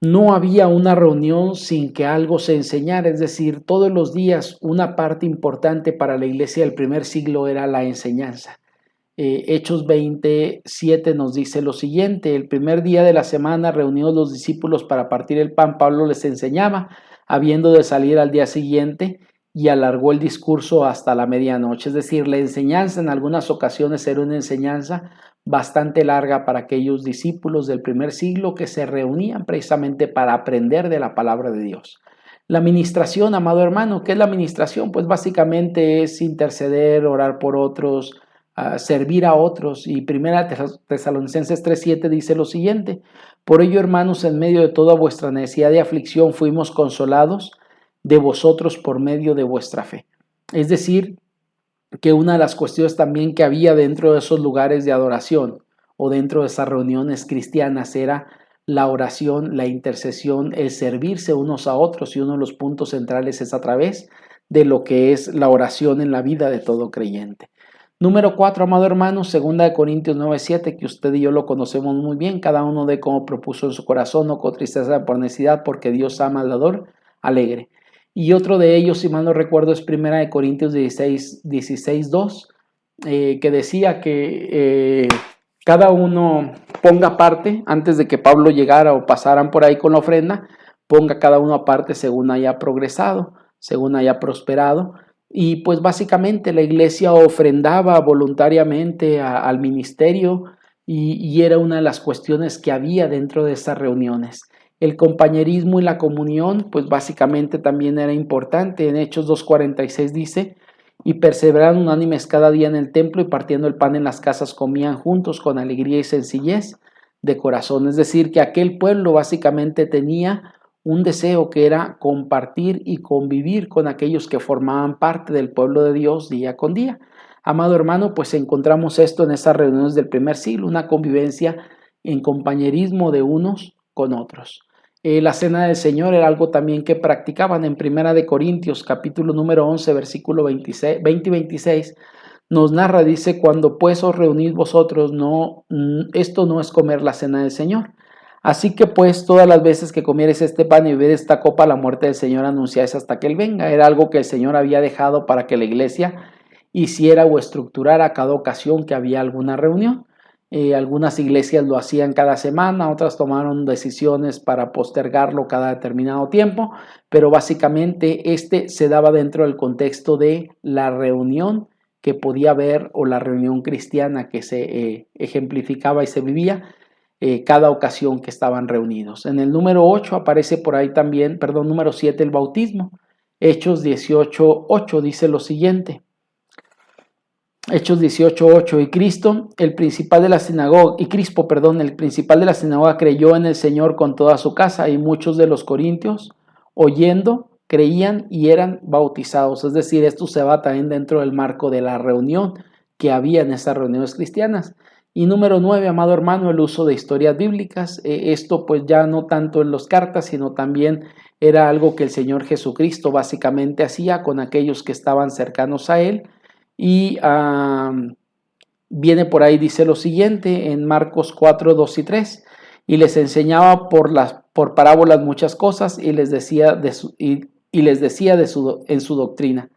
No había una reunión sin que algo se enseñara, es decir, todos los días una parte importante para la iglesia del primer siglo era la enseñanza. Hechos 27 nos dice lo siguiente: el primer día de la semana, reunidos los discípulos para partir el pan, Pablo les enseñaba, habiendo de salir al día siguiente, y alargó el discurso hasta la medianoche. Es decir, la enseñanza en algunas ocasiones era una enseñanza bastante larga para aquellos discípulos del primer siglo que se reunían precisamente para aprender de la palabra de Dios. La ministración, amado hermano, ¿qué es la ministración? Pues básicamente es interceder, orar por otros, servir a otros. Y primera Tesalonicenses 3:7 dice lo siguiente: por ello, hermanos, en medio de toda vuestra necesidad de aflicción, fuimos consolados de vosotros por medio de vuestra fe. Es decir, que una de las cuestiones también que había dentro de esos lugares de adoración o dentro de esas reuniones cristianas era la oración, la intercesión, el servirse unos a otros, y uno de los puntos centrales es a través de lo que es la oración en la vida de todo creyente. Número 4, amado hermano, 2 Corintios 9:7, que usted y yo lo conocemos muy bien. Cada uno de como propuso en su corazón, no con tristeza por necesidad, porque Dios ama al dador alegre. Y otro de ellos, si mal no recuerdo, es 1 Corintios 16:2, que decía que cada uno ponga aparte, antes de que Pablo llegara o pasaran por ahí con la ofrenda, ponga cada uno aparte según haya progresado, según haya prosperado. Y pues básicamente la iglesia ofrendaba voluntariamente al ministerio, y era una de las cuestiones que había dentro de esas reuniones. El compañerismo y la comunión, pues básicamente también era importante. En Hechos 2:46 dice: y perseveraban unánimes cada día en el templo, y partiendo el pan en las casas comían juntos con alegría y sencillez de corazón. Es decir, que aquel pueblo básicamente tenía un deseo que era compartir y convivir con aquellos que formaban parte del pueblo de Dios día con día. Amado hermano, pues encontramos esto en esas reuniones del primer siglo, una convivencia en compañerismo de unos con otros. La cena del Señor era algo también que practicaban. En 1 Corintios capítulo número 11 versículo 20 y 26 nos narra, dice: cuando pues os reunís vosotros, esto no es comer la cena del Señor. Así que pues todas las veces que comieres este pan y bebieres esta copa, la muerte del Señor anunciáis hasta que Él venga. Era algo que el Señor había dejado para que la iglesia hiciera o estructurara cada ocasión que había alguna reunión. Algunas iglesias lo hacían cada semana, otras tomaron decisiones para postergarlo cada determinado tiempo, pero básicamente este se daba dentro del contexto de la reunión que podía haber, o la reunión cristiana que se ejemplificaba y se vivía cada ocasión que estaban reunidos. En el número 8 aparece por ahí también, número 7, el bautismo. Hechos 18:8 dice lo siguiente: Hechos 18:8, y Cristo, el principal de la sinagoga, y Crispo, perdón, el principal de la sinagoga creyó en el Señor con toda su casa, y muchos de los corintios, oyendo, creían y eran bautizados. Es decir, esto se va también dentro del marco de la reunión que había en esas reuniones cristianas. Y número 9, amado hermano, el uso de historias bíblicas. Esto pues ya no tanto en las cartas, sino también era algo que el Señor Jesucristo básicamente hacía con aquellos que estaban cercanos a Él. Y viene por ahí, dice lo siguiente en Marcos 4, 2 y 3, y les enseñaba por parábolas muchas cosas y les decía, en su doctrina: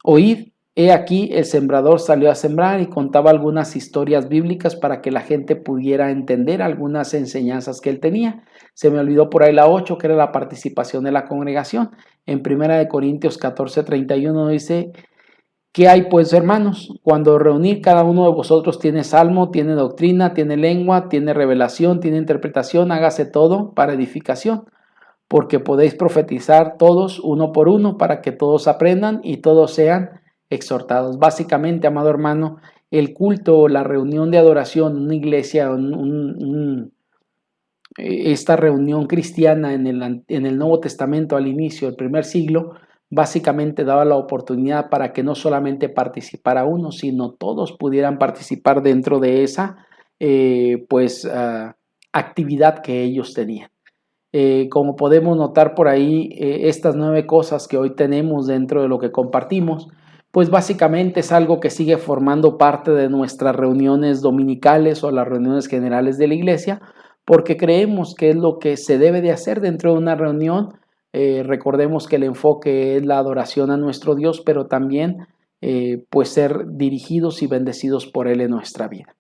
oíd, he aquí el sembrador salió a sembrar, y contaba algunas historias bíblicas para que la gente pudiera entender algunas enseñanzas que él tenía. Se me olvidó por ahí la 8, que era la participación de la congregación. En 1 Corintios 14, 31 dice: ¿qué hay pues, hermanos? Cuando reunir cada uno de vosotros tiene salmo, tiene doctrina, tiene lengua, tiene revelación, tiene interpretación, hágase todo para edificación, porque podéis profetizar todos uno por uno, para que todos aprendan y todos sean exhortados. Básicamente, amado hermano, el culto, la reunión de adoración, una iglesia, esta reunión cristiana en el Nuevo Testamento al inicio del primer siglo, básicamente daba la oportunidad para que no solamente participara uno, sino todos pudieran participar dentro de esa actividad que ellos tenían. Como podemos notar por ahí, estas 9 cosas que hoy tenemos dentro de lo que compartimos, pues básicamente es algo que sigue formando parte de nuestras reuniones dominicales o las reuniones generales de la iglesia, porque creemos que es lo que se debe de hacer dentro de una reunión. Recordemos que el enfoque es la adoración a nuestro Dios, pero también pues ser dirigidos y bendecidos por Él en nuestra vida.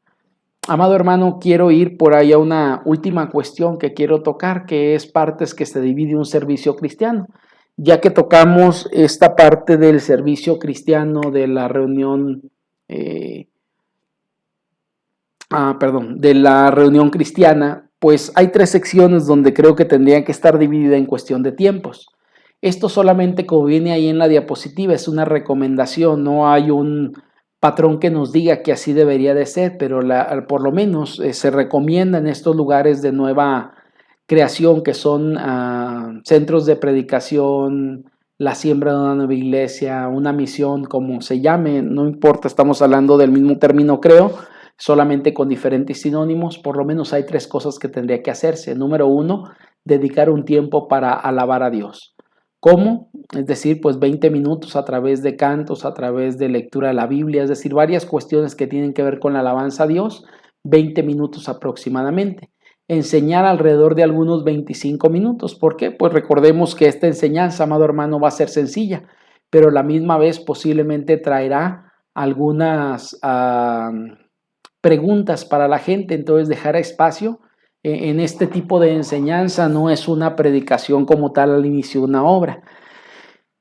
Amado hermano, quiero ir por ahí a una última cuestión que quiero tocar, que es partes que se divide un servicio cristiano. Ya que tocamos esta parte del servicio cristiano de la reunión, de la reunión cristiana, pues hay 3 secciones donde creo que tendrían que estar divididas en cuestión de tiempos. Esto solamente, como viene ahí en la diapositiva, es una recomendación, no hay un patrón que nos diga que así debería de ser, pero por lo menos se recomienda en estos lugares de nueva creación, que son centros de predicación, la siembra de una nueva iglesia, una misión, como se llame, no importa, estamos hablando del mismo término, creo, solamente con diferentes sinónimos. Por lo menos hay 3 cosas que tendría que hacerse. Número 1, dedicar un tiempo para alabar a Dios. ¿Cómo? Es decir, pues 20 minutos a través de cantos, a través de lectura de la Biblia, es decir, varias cuestiones que tienen que ver con la alabanza a Dios, 20 minutos aproximadamente. Enseñar alrededor de algunos 25 minutos. ¿Por qué? Pues recordemos que esta enseñanza, amado hermano, va a ser sencilla, pero a la misma vez posiblemente traerá algunas preguntas para la gente, entonces dejar espacio. En este tipo de enseñanza no es una predicación como tal al inicio de una obra.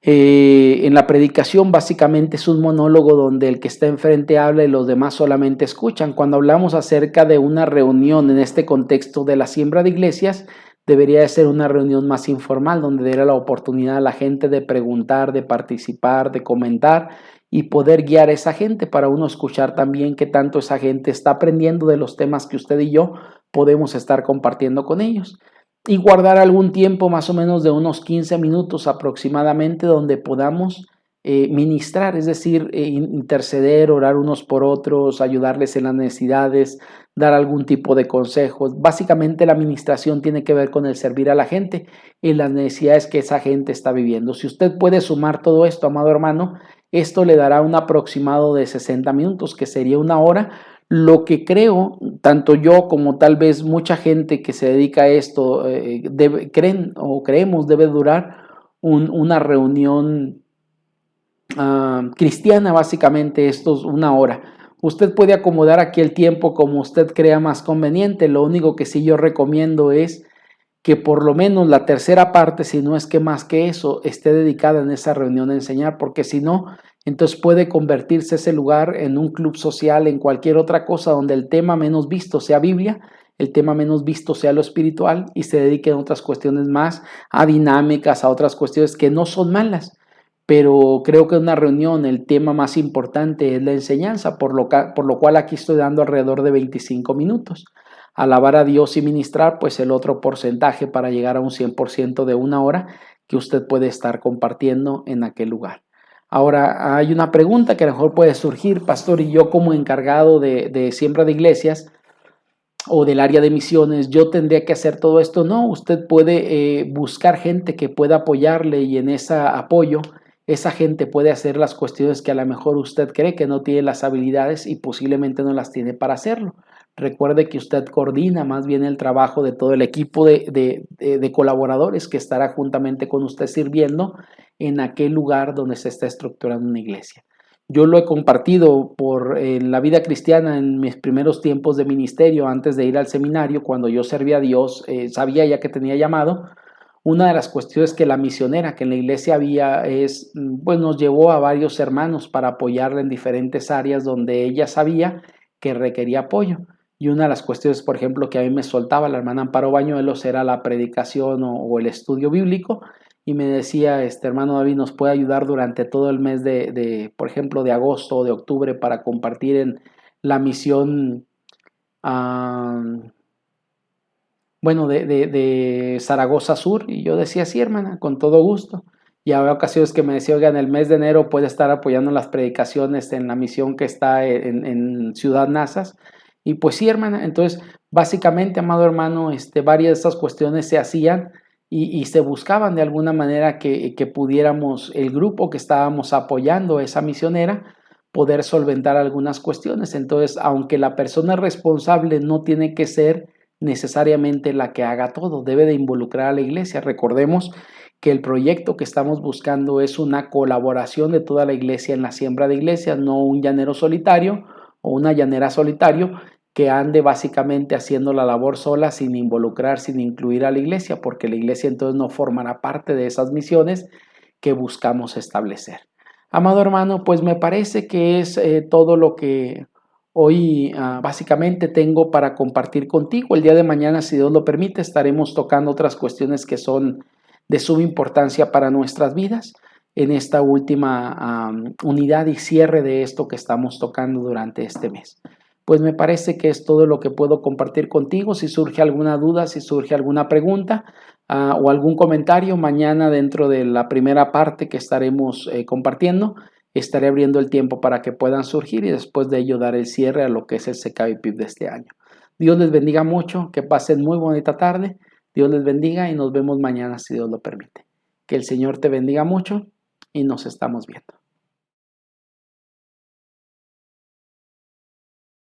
En la predicación básicamente es un monólogo donde el que está enfrente habla y los demás solamente escuchan. Cuando hablamos acerca de una reunión en este contexto de la siembra de iglesias, debería de ser una reunión más informal, donde diera la oportunidad a la gente de preguntar, de participar, de comentar y poder guiar a esa gente para uno escuchar también qué tanto esa gente está aprendiendo de los temas que usted y yo podemos estar compartiendo con ellos. Y guardar algún tiempo más o menos de unos 15 minutos aproximadamente donde podamos ministrar, es decir, interceder, orar unos por otros, ayudarles en las necesidades, dar algún tipo de consejos. Básicamente la administración tiene que ver con el servir a la gente en las necesidades que esa gente está viviendo. Si usted puede sumar todo esto, amado hermano, esto le dará un aproximado de 60 minutos, que sería una hora. Lo que creo, tanto yo como tal vez mucha gente que se dedica a esto, creemos debe durar una reunión cristiana, básicamente esto es una hora. Usted puede acomodar aquí el tiempo como usted crea más conveniente. Lo único que sí yo recomiendo es que por lo menos la tercera parte, si no es que más que eso, esté dedicada en esa reunión a enseñar, porque si no, entonces puede convertirse ese lugar en un club social, en cualquier otra cosa donde el tema menos visto sea Biblia, el tema menos visto sea lo espiritual y se dediquen a otras cuestiones más, a dinámicas, a otras cuestiones que no son malas, pero creo que en una reunión el tema más importante es la enseñanza, por lo cual aquí estoy dando alrededor de 25 minutos. Alabar a Dios y ministrar, pues el otro porcentaje para llegar a un 100% de una hora que usted puede estar compartiendo en aquel lugar. Ahora, hay una pregunta que a lo mejor puede surgir, pastor, y yo como encargado de siembra de iglesias o del área de misiones, ¿yo tendría que hacer todo esto? No, usted puede buscar gente que pueda apoyarle y en ese apoyo, esa gente puede hacer las cuestiones que a lo mejor usted cree que no tiene las habilidades y posiblemente no las tiene para hacerlo. Recuerde que usted coordina más bien el trabajo de todo el equipo de colaboradores que estará juntamente con usted sirviendo en aquel lugar donde se está estructurando una iglesia. Yo lo he compartido en la vida cristiana en mis primeros tiempos de ministerio, antes de ir al seminario, cuando yo servía a Dios, sabía ya que tenía llamado. Una de las cuestiones que la misionera que en la iglesia había pues nos llevó a varios hermanos para apoyarla en diferentes áreas donde ella sabía que requería apoyo. Y una de las cuestiones, por ejemplo, que a mí me soltaba la hermana Amparo Bañuelos era la predicación o el estudio bíblico. Y me decía, hermano David, ¿nos puede ayudar durante todo el mes por ejemplo, de agosto o de octubre para compartir en la misión, bueno, de Zaragoza Sur? Y yo decía, sí, hermana, con todo gusto. Y había ocasiones que me decía, oiga, en el mes de enero puede estar apoyando las predicaciones en la misión que está en Ciudad Nazas. Y pues sí, hermana. Entonces, básicamente, amado hermano, varias de estas cuestiones se hacían y se buscaban de alguna manera que pudiéramos, el grupo que estábamos apoyando a esa misionera, poder solventar algunas cuestiones. Entonces, aunque la persona responsable no tiene que ser necesariamente la que haga todo, debe de involucrar a la iglesia. Recordemos que el proyecto que estamos buscando es una colaboración de toda la iglesia en la siembra de iglesias, no un llanero solitario o una llanera solitario que ande básicamente haciendo la labor sola sin involucrar, sin incluir a la iglesia, porque la iglesia entonces no formará parte de esas misiones que buscamos establecer. Amado hermano, pues me parece que es todo lo que hoy básicamente tengo para compartir contigo. El día de mañana, si Dios lo permite, estaremos tocando otras cuestiones que son de suma importancia para nuestras vidas en esta última unidad y cierre de esto que estamos tocando durante este mes. Pues me parece que es todo lo que puedo compartir contigo. Si surge alguna duda, si surge alguna pregunta o algún comentario, mañana dentro de la primera parte que estaremos compartiendo, estaré abriendo el tiempo para que puedan surgir y después de ello dar el cierre a lo que es el CKBPIP de este año. Dios les bendiga mucho, que pasen muy bonita tarde. Dios les bendiga y nos vemos mañana si Dios lo permite. Que el Señor te bendiga mucho y nos estamos viendo.